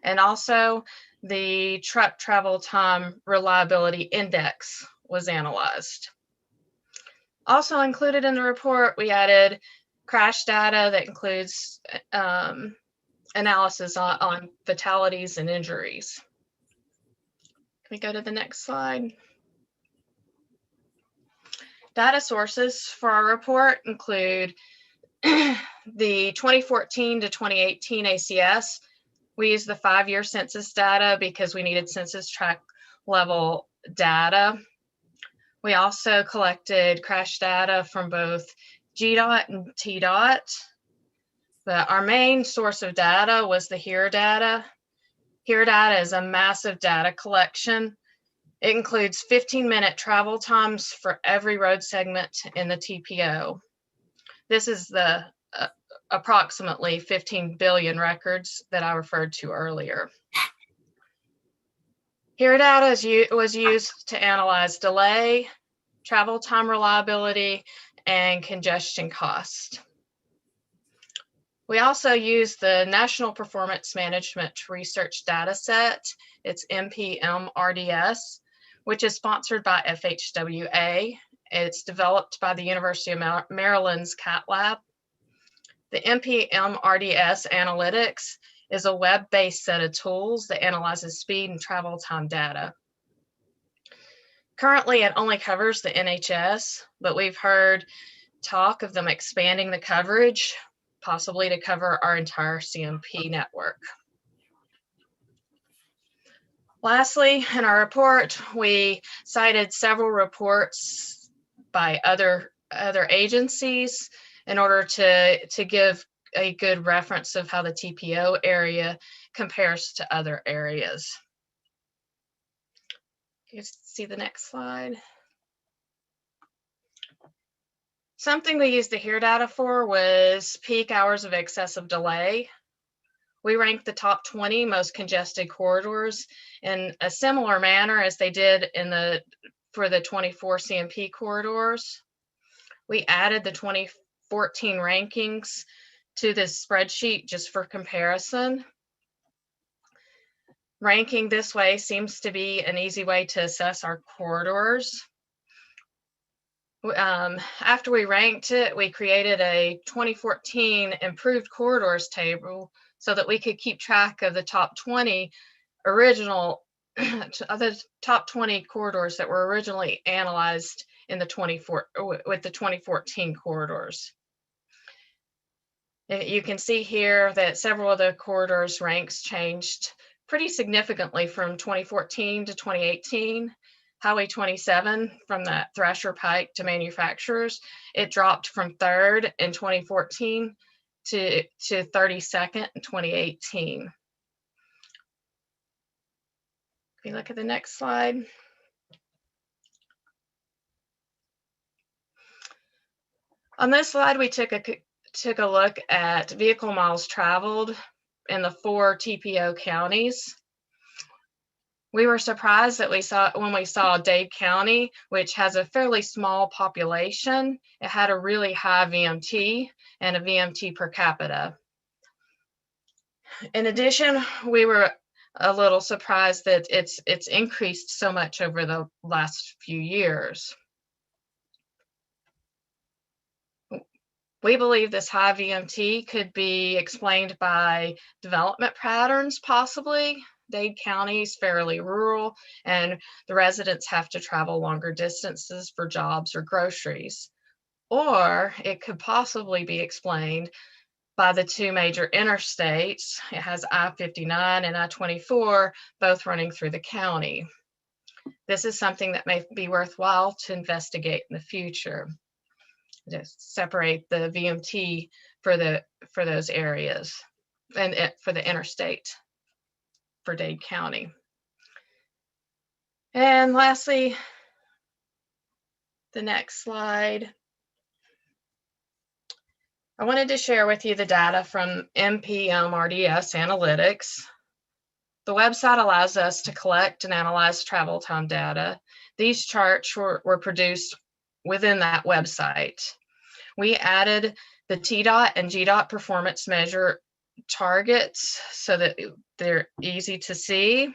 and also the truck travel time reliability index was analyzed. Also included in the report, we added crash data that includes analysis on fatalities and injuries. Can we go to the next slide? Data sources for our report include the 2014 to 2018 ACS. We used the 5-year census data because we needed census tract level data. We also collected crash data from both GDOT and TDOT. But our main source of data was the HERE data. HERE data is a massive data collection. It includes 15-minute travel times for every road segment in the TPO. This is the approximately 15 billion records that I referred to earlier. HERE data was used to analyze delay, travel time reliability, and congestion cost. We also use the National Performance Management Research Dataset. It's NPMRDS, which is sponsored by FHWA. It's developed by the University of Maryland's CAT Lab. The NPMRDS Analytics is a web-based set of tools that analyzes speed and travel time data. Currently, it only covers the NHS, but we've heard talk of them expanding the coverage, possibly to cover our entire CMP network. Lastly, in our report, we cited several reports by other agencies in order to give a good reference of how the TPO area compares to other areas. You see the next slide. Something we used the HERE data for was peak hours of excessive delay. We ranked the top 20 most congested corridors in a similar manner as they did for the 24 CMP corridors. We added the 2014 rankings to this spreadsheet just for comparison. Ranking this way seems to be an easy way to assess our corridors. After we ranked it, we created a 2014 improved corridors table so that we could keep track of the top 20 the top 20 corridors that were originally analyzed in the 2014 corridors. You can see here that several of the corridors ranks changed pretty significantly from 2014 to 2018. Highway 27, from that Thrasher Pike to manufacturers, it dropped from 3rd in 2014 to 32nd in 2018. If you look at the next slide. On this slide, we took a look at vehicle miles traveled in the 4 TPO counties. We were surprised that when we saw Dade County, which has a fairly small population, it had a really high VMT and a VMT per capita. In addition, we were a little surprised that it's increased so much over the last few years. We believe this high VMT could be explained by development patterns, possibly. Dade County is fairly rural, and the residents have to travel longer distances for jobs or groceries. Or it could possibly be explained by the 2 major interstates. It has I-59 and I-24, both running through the county. This is something that may be worthwhile to investigate in the future, to separate the VMT for those areas and for the interstate for Dade County. And lastly, the next slide. I wanted to share with you the data from NPMRDS Analytics. The website allows us to collect and analyze travel time data. These charts were produced within that website. We added the TDOT and GDOT performance measure targets so that they're easy to see,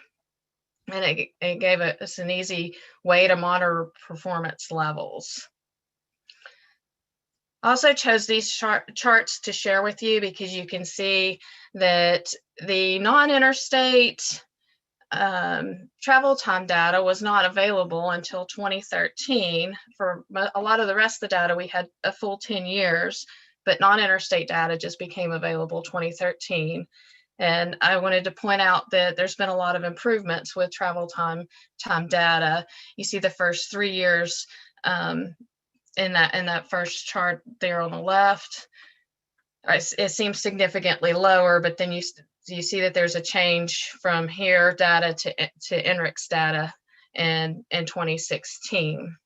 and it gave us an easy way to monitor performance levels. I also chose these charts to share with you because you can see that the non-interstate travel time data was not available until 2013. For a lot of the rest of the data, we had a full 10 years, but non-interstate data just became available 2013. And I wanted to point out that there's been a lot of improvements with travel time data. You see the first 3 years in that first chart there on the left. It seems significantly lower, but then you see that there's a change from HERE data to INRIX data in 2016.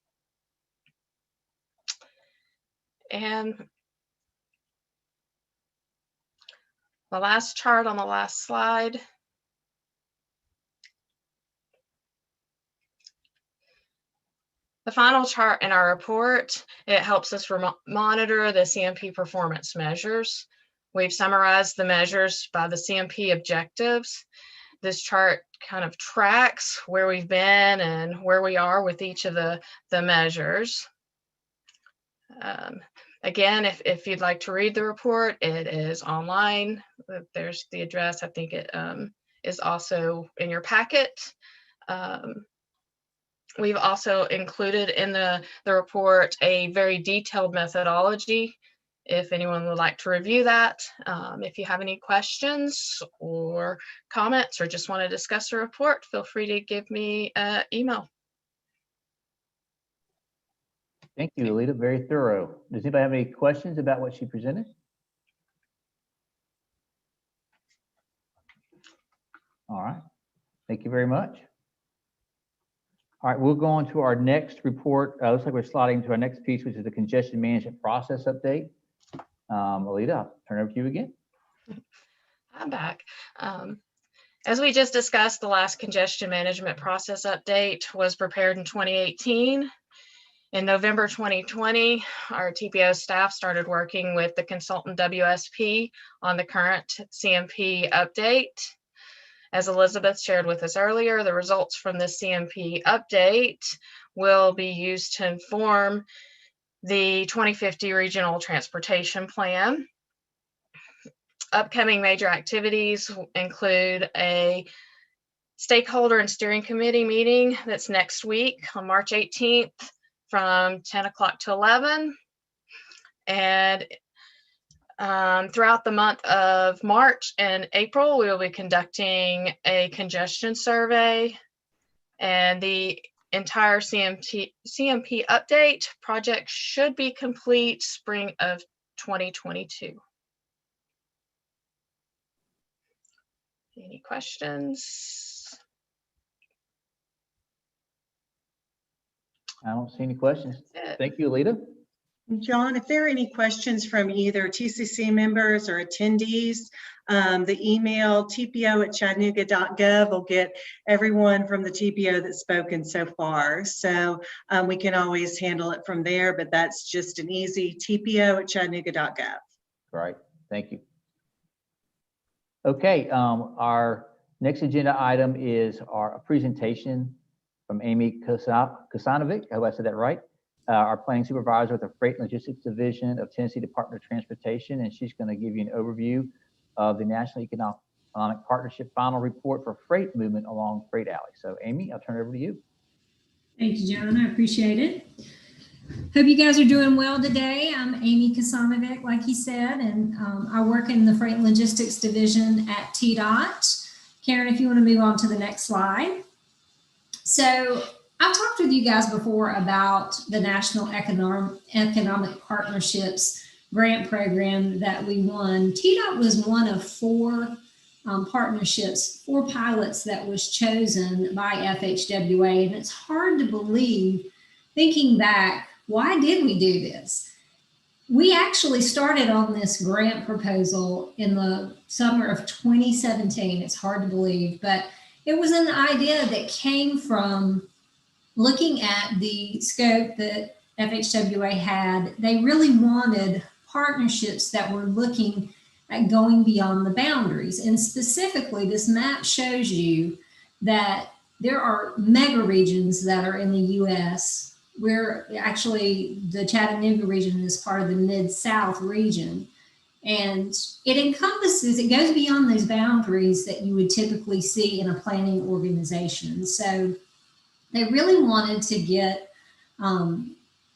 And the last chart on the last slide. The final chart in our report, it helps us monitor the CMP performance measures. We've summarized the measures by the CMP objectives. This chart kind of tracks where we've been and where we are with each of the measures. Again, if you'd like to read the report, it is online. There's the address. I think it is also in your packet. We've also included in the report a very detailed methodology if anyone would like to review that. If you have any questions or comments or just want to discuss the report, feel free to give me an email. Thank you, Alita. Very thorough. Does anybody have any questions about what she presented? All right. Thank you very much. All right, we'll go on to our next report. Looks like we're sliding to our next piece, which is the congestion management process update. Alita, I'll turn it over to you again. I'm back. As we just discussed, the last congestion management process update was prepared in 2018. In November 2020, our TPO staff started working with the consultant WSP on the current CMP update. As Elizabeth shared with us earlier, the results from the CMP update will be used to inform the 2050 Regional Transportation Plan. Upcoming major activities include a stakeholder and steering committee meeting that's next week on March 18th from 10 o'clock to 11. And throughout the month of March and April, we will be conducting a congestion survey, and the entire CMP update project should be complete spring of 2022. Any questions? I don't see any questions. Thank you, Alita. John, if there are any questions from either TCC members or attendees, the email tpo@chattanooga.gov will get everyone from the TPO that's spoken so far. So we can always handle it from there, but that's just an easy tpo@chattanooga.gov. Right, thank you. Okay, our next agenda item is our presentation from Amy Kasanovic. I hope I said that right. Our planning supervisor with the Freight and Logistics Division of Tennessee Department of Transportation, and she's going to give you an overview of the National Economic Partnership final report for freight movement along Freight Alley. So Amy, I'll turn it over to you. Thank you, John. I appreciate it. Hope you guys are doing well today. I'm Amy Kasanovic, like he said, and I work in the Freight and Logistics Division at TDOT. Karen, if you want to move on to the next slide. So I've talked with you guys before about the National Economic Partnerships grant program that we won. TDOT was one of four partnerships, four pilots that was chosen by FHWA. And it's hard to believe, thinking back, why did we do this? We actually started on this grant proposal in the summer of 2017. It's hard to believe, but it was an idea that came from looking at the scope that FHWA had. They really wanted partnerships that were looking at going beyond the boundaries. And specifically, this map shows you that there are mega regions that are in the US. We're actually, the Chattanooga region is part of the Mid-South region. And it encompasses, it goes beyond those boundaries that you would typically see in a planning organization. So they really wanted to get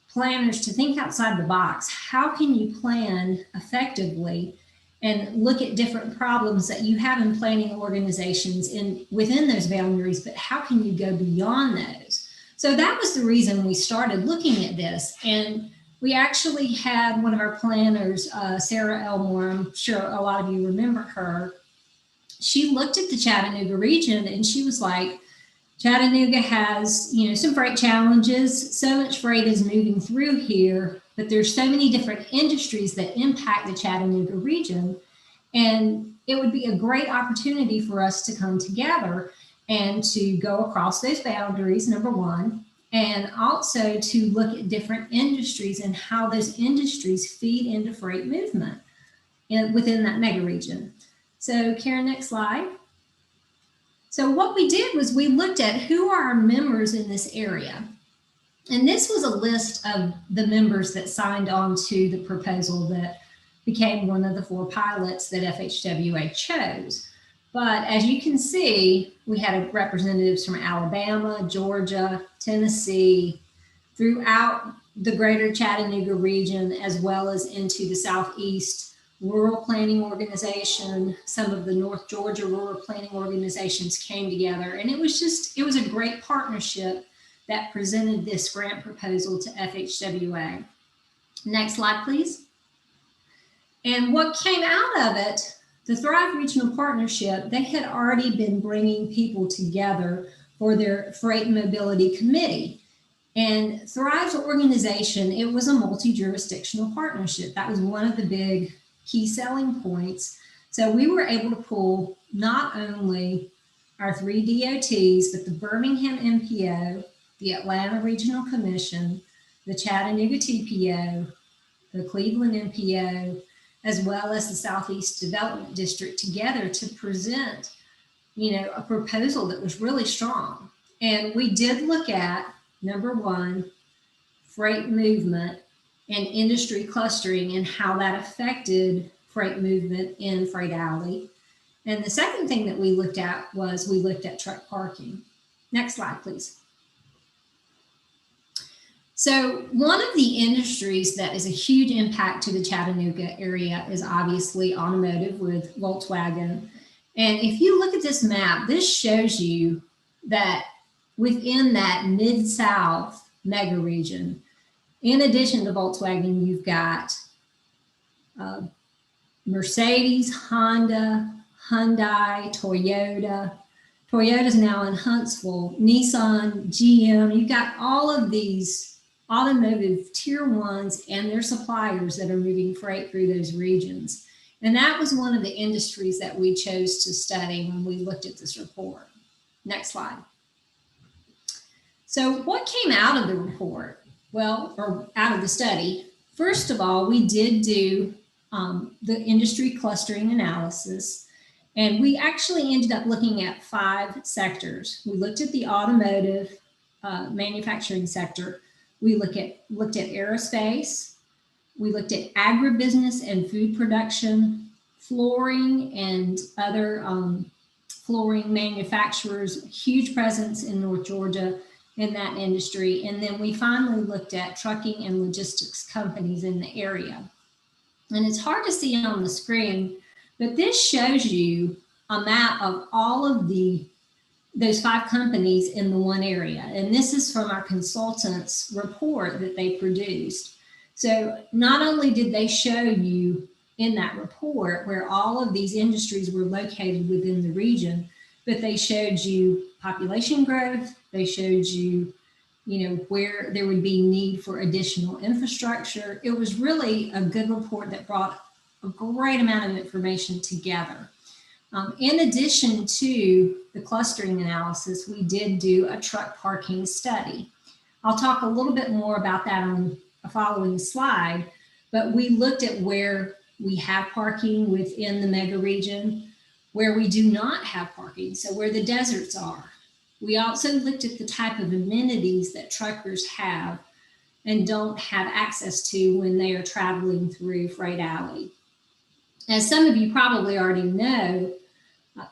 planners to think outside the box. How can you plan effectively and look at different problems that you have in planning organizations within those boundaries, but how can you go beyond those? So that was the reason we started looking at this. And we actually had one of our planners, Sarah Elmore, I'm sure a lot of you remember her. She looked at the Chattanooga region and she was like, Chattanooga has, some freight challenges. So much freight is moving through here, but there's so many different industries that impact the Chattanooga region. And it would be a great opportunity for us to come together and to go across those boundaries, number one, and also to look at different industries and how those industries feed into freight movement within that mega region. So Karen, next slide. So what we did was we looked at who are our members in this area. And this was a list of the members that signed on to the proposal that became one of the 4 pilots that FHWA chose. But as you can see, we had representatives from Alabama, Georgia, Tennessee, throughout the greater Chattanooga region, as well as into the Southeast Rural Planning Organization. Some of the North Georgia Rural Planning Organizations came together, and it was a great partnership that presented this grant proposal to FHWA. Next slide, please. And what came out of it, the Thrive Regional Partnership, they had already been bringing people together for their Freight Mobility Committee. And Thrive's organization, it was a multi-jurisdictional partnership. That was one of the big key selling points. So we were able to pull not only our 3 DOTs, but the Birmingham MPO, the Atlanta Regional Commission, the Chattanooga TPO, the Cleveland MPO, as well as the Southeast Development District together to present, a proposal that was really strong. And we did look at, number one, freight movement and industry clustering and how that affected freight movement in Freight Alley. And the second thing that we looked at was we looked at truck parking. Next slide, please. So one of the industries that is a huge impact to the Chattanooga area is obviously automotive with Volkswagen. And if you look at this map, this shows you that within that Mid-South mega region, in addition to Volkswagen, you've got Mercedes, Honda, Hyundai, Toyota. Toyota's now in Huntsville, Nissan, GM. You've got all of these automotive tier 1s and their suppliers that are moving freight through those regions. And that was one of the industries that we chose to study when we looked at this report. Next slide. So what came out of the report? Well, or out of the study, first of all, we did do the industry clustering analysis, and we actually ended up looking at 5 sectors. We looked at the automotive manufacturing sector. We looked at aerospace. We looked at agribusiness and food production, flooring and other flooring manufacturers, huge presence in North Georgia in that industry. And then we finally looked at trucking and logistics companies in the area. And it's hard to see on the screen, but this shows you a map of all of those 5 companies in the one area. And this is from our consultants' report that they produced. So not only did they show you in that report where all of these industries were located within the region, but they showed you population growth. They showed you, where there would be need for additional infrastructure. It was really a good report that brought a great amount of information together. In addition to the clustering analysis, we did do a truck parking study. I'll talk a little bit more about that on a following slide, but we looked at where we have parking within the mega region, where we do not have parking, so where the deserts are. We also looked at the type of amenities that truckers have and don't have access to when they are traveling through Freight Alley. As some of you probably already know,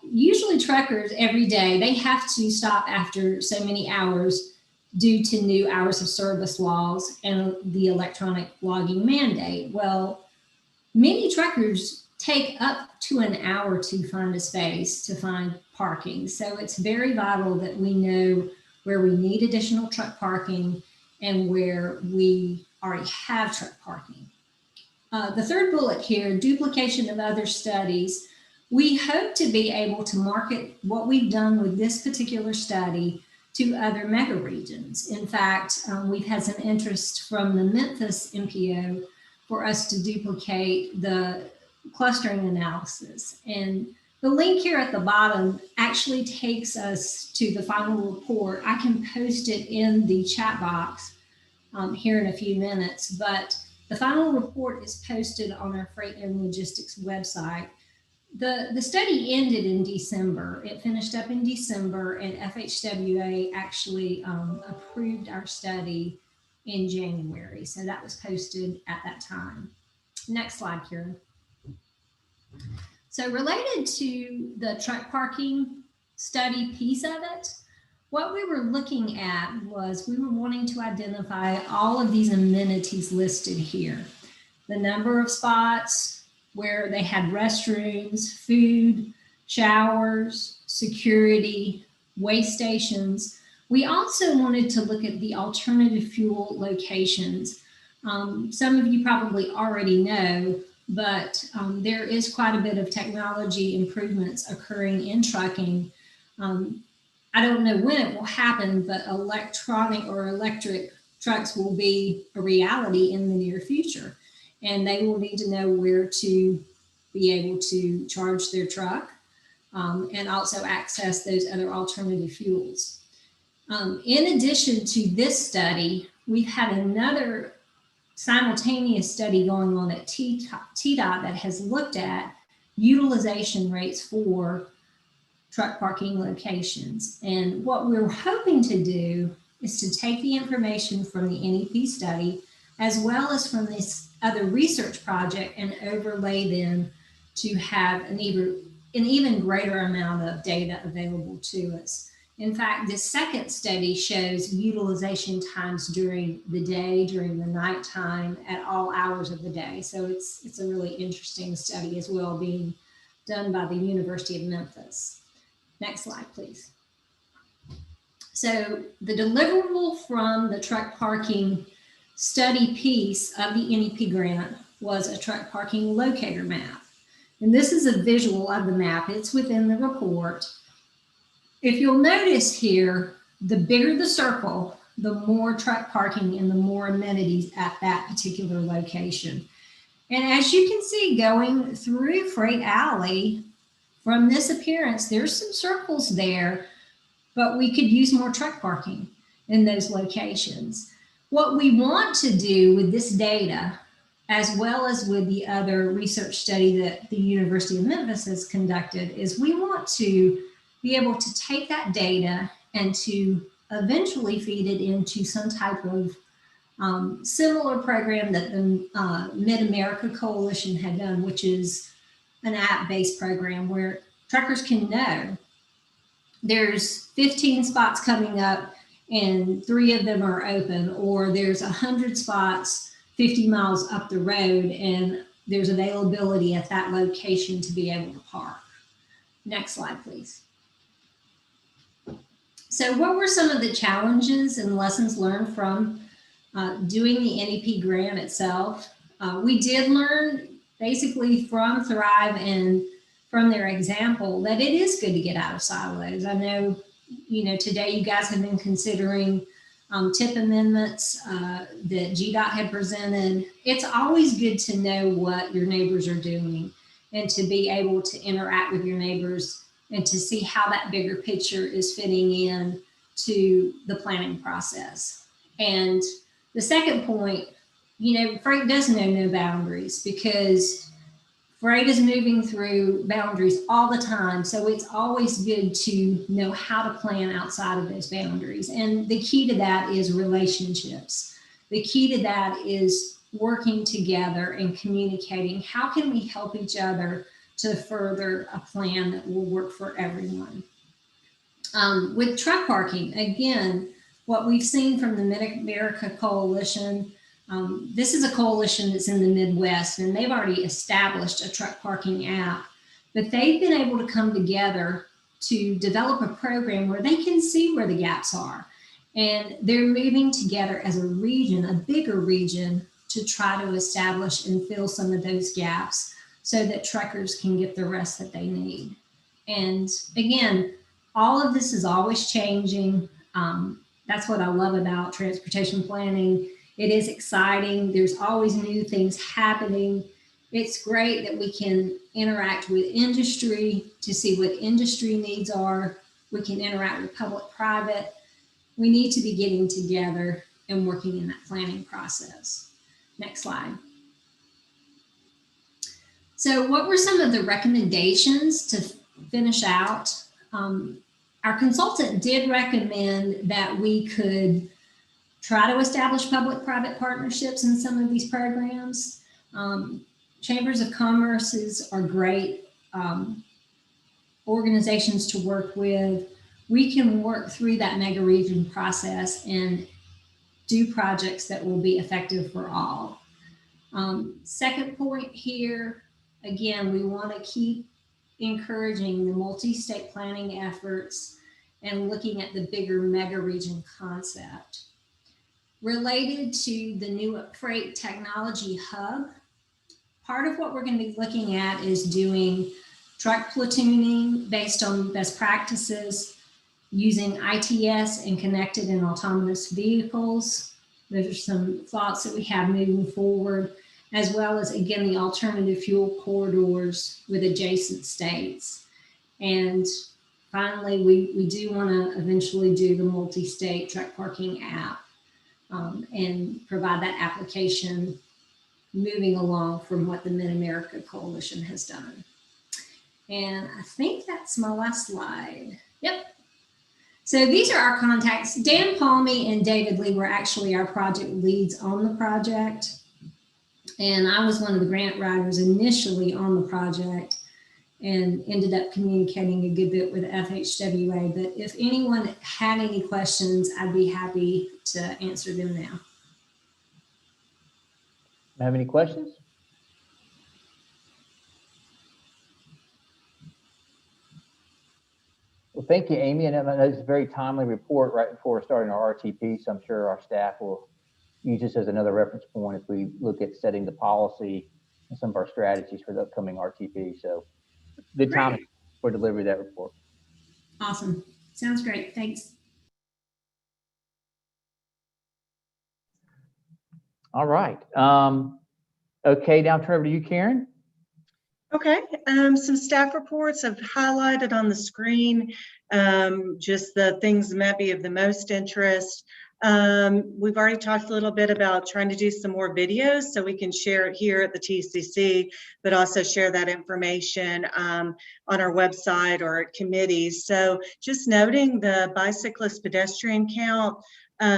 usually truckers every day, they have to stop after so many hours due to new hours of service laws and the electronic logging mandate. Well, many truckers take up to an hour to find a space to find parking. So it's very vital that we know where we need additional truck parking and where we already have truck parking. The third bullet here, duplication of other studies. We hope to be able to market what we've done with this particular study to other mega regions. In fact, we've had some interest from the Memphis MPO for us to duplicate the clustering analysis. And the link here at the bottom actually takes us to the final report. I can post it in the chat box here in a few minutes, but the final report is posted on our Freight and Logistics website. The study ended in December. It finished up in December, and FHWA actually approved our study in January. So that was posted at that time. Next slide, Karen. So related to the truck parking study piece of it, what we were looking at was we were wanting to identify all of these amenities listed here. The number of spots where they had restrooms, food, showers, security, way stations. We also wanted to look at the alternative fuel locations. Some of you probably already know, but there is quite a bit of technology improvements occurring in trucking. I don't know when it will happen, but electronic or electric trucks will be a reality in the near future. And they will need to know where to be able to charge their truck and also access those other alternative fuels. In addition to this study, we've had another simultaneous study going on at TDOT that has looked at utilization rates for truck parking locations. And what we're hoping to do is to take the information from the NEP study as well as from this other research project and overlay them to have an even greater amount of data available to us. In fact, this second study shows utilization times during the day, during the nighttime, at all hours of the day. So it's a really interesting study as well, being done by the University of Memphis. Next slide, please. So the deliverable from the truck parking study piece of the NEP grant was a truck parking locator map. And this is a visual of the map. It's within the report. If you'll notice here, the bigger the circle, the more truck parking and the more amenities at that particular location. And as you can see, going through Freight Alley, from this appearance, there's some circles there, but we could use more truck parking in those locations. What we want to do with this data, as well as with the other research study that the University of Memphis has conducted, is we want to be able to take that data and to eventually feed it into some type of similar program that the Mid-America Coalition had done, which is an app-based program where truckers can know there's 15 spots coming up and 3 of them are open, or there's 100 spots 50 miles up the road and there's availability at that location to be able to park. Next slide, please. So what were some of the challenges and lessons learned from doing the NEP grant itself? We did learn basically from Thrive and from their example that it is good to get out of silos. I know, today you guys have been considering TIP amendments that GDOT had presented. It's always good to know what your neighbors are doing and to be able to interact with your neighbors and to see how that bigger picture is fitting in to the planning process. And the second point, freight does know no boundaries because freight is moving through boundaries all the time. So it's always good to know how to plan outside of those boundaries. And the key to that is relationships. The key to that is working together and communicating. How can we help each other to further a plan that will work for everyone? With truck parking, again, what we've seen from the Mid-America Coalition, This is a coalition that's in the Midwest, and they've already established a truck parking app, but they've been able to come together to develop a program where they can see where the gaps are. And they're moving together as a region, a bigger region, to try to establish and fill some of those gaps so that truckers can get the rest that they need. And again, all of this is always changing. That's what I love about transportation planning. It is exciting. There's always new things happening. It's great that we can interact with industry to see what industry needs are. We can interact with public-private. We need to be getting together and working in that planning process. Next slide. So what were some of the recommendations to finish out? Our consultant did recommend that we could try to establish public-private partnerships in some of these programs. Chambers of Commerce's are great organizations to work with. We can work through that mega region process and do projects that will be effective for all. Second point here, again, we want to keep encouraging the multi-state planning efforts and looking at the bigger mega region concept. Related to the new freight technology hub, part of what we're going to be looking at is doing truck platooning based on best practices, using ITS and connected and autonomous vehicles. Those are some thoughts that we have moving forward, as well as, again, the alternative fuel corridors with adjacent states. And finally, we do want to eventually do the multi-state truck parking app and provide that application moving along from what the Mid-America Coalition has done. And I think that's my last slide. Yep. So these are our contacts. Dan Palmy and David Lee were actually our project leads on the project. And I was one of the grant writers initially on the project and ended up communicating a good bit with FHWA. But if anyone had any questions, I'd be happy to answer them now. Have any questions? Well, thank you, Amy. And it's a very timely report right before starting our RTP. So I'm sure our staff will use this as another reference point as we look at setting the policy and some of our strategies for the upcoming RTP. So good time for delivery of that report. Awesome. Sounds great. Thanks. All right. Okay, now turn over to you, Karen. Okay, some staff reports I've highlighted on the screen, just the things that might be of the most interest. We've already talked a little bit about trying to do some more videos so we can share it here at the TCC, but also share that information on our website or at committees. So just noting the bicyclist pedestrian count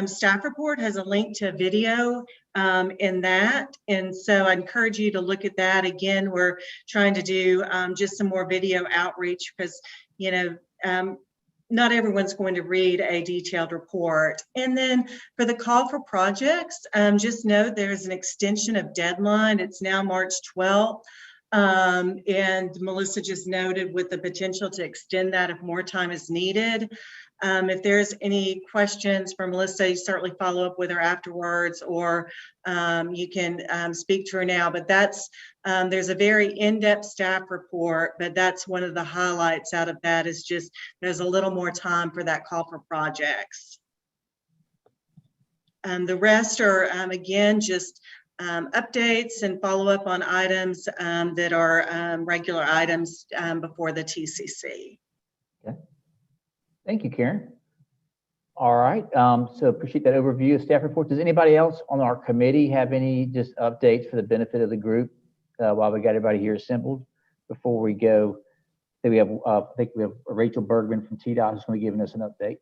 staff report has a link to a video in that. And so I encourage you to look at that. Again, we're trying to do just some more video outreach because, you know, not everyone's going to read a detailed report. And then for the call for projects, just note there's an extension of deadline. It's now March 12th. And Melissa just noted with the potential to extend that if more time is needed. If there's any questions for Melissa, you certainly follow up with her afterwards, or you can speak to her now. But that's there's a very in-depth staff report, but that's one of the highlights out of that is just there's a little more time for that call for projects. The rest are, again, just updates and follow up on items that are regular items before the TCC. Okay. Thank you, Karen. All right, so appreciate that overview of staff report. Does anybody else on our committee have any just updates for the benefit of the group while we got everybody here assembled? Before we go, I think we have Rachel Bergman from TDOT who's going to be giving us an update.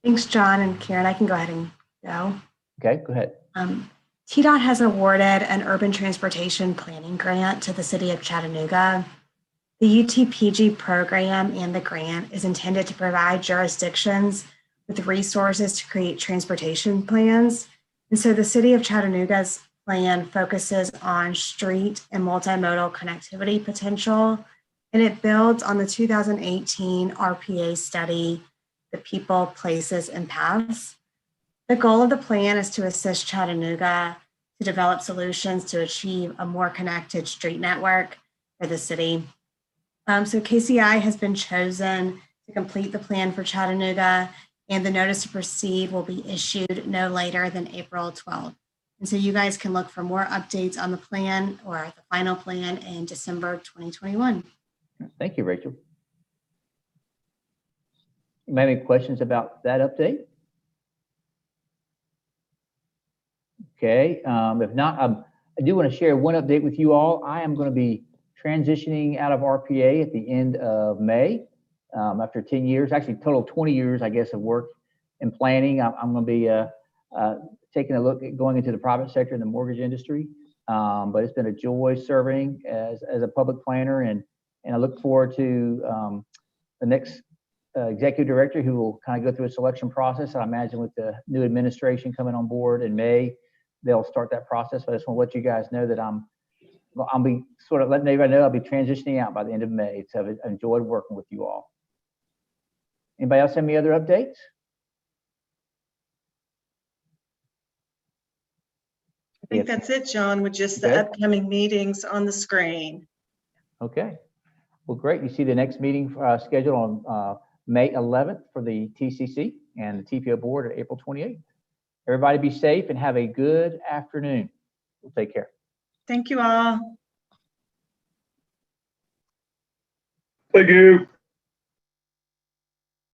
Thanks, John and Karen. I can go ahead and go. Okay, go ahead. TDOT has awarded an urban transportation planning grant to the city of Chattanooga. The UTPG program and the grant is intended to provide jurisdictions with resources to create transportation plans. And so the City of Chattanooga's plan focuses on street and multimodal connectivity potential, and it builds on the 2018 RPA study, The People, Places, and Paths. The goal of the plan is to assist Chattanooga to develop solutions to achieve a more connected street network for the city. So KCI has been chosen to complete the plan for Chattanooga, and the notice to proceed will be issued no later than April 12th. And so you guys can look for more updates on the plan or the final plan in December 2021. Thank you, Rachel. You may have any questions about that update? Okay, if not, I do want to share one update with you all. I am going to be transitioning out of RPA at the end of May. After 10 years, actually total of 20 years, I guess, of work in planning. I'm going to be taking a look at going into the private sector in the mortgage industry. But it's been a joy serving as a public planner, and I look forward to the next executive director who will kind of go through a selection process. I imagine with the new administration coming on board in May, they'll start that process. But I just want to let you guys know that I'll be sort of letting everybody know I'll be transitioning out by the end of May. So I've enjoyed working with you all. Anybody else have any other updates? I think that's it, John, with just the upcoming meetings on the screen. Okay. Well, great. You see the next meeting scheduled on May 11th for the TCC and the TPO board at April 28th. Everybody be safe and have a good afternoon. We'll take care. Thank you all. Thank you.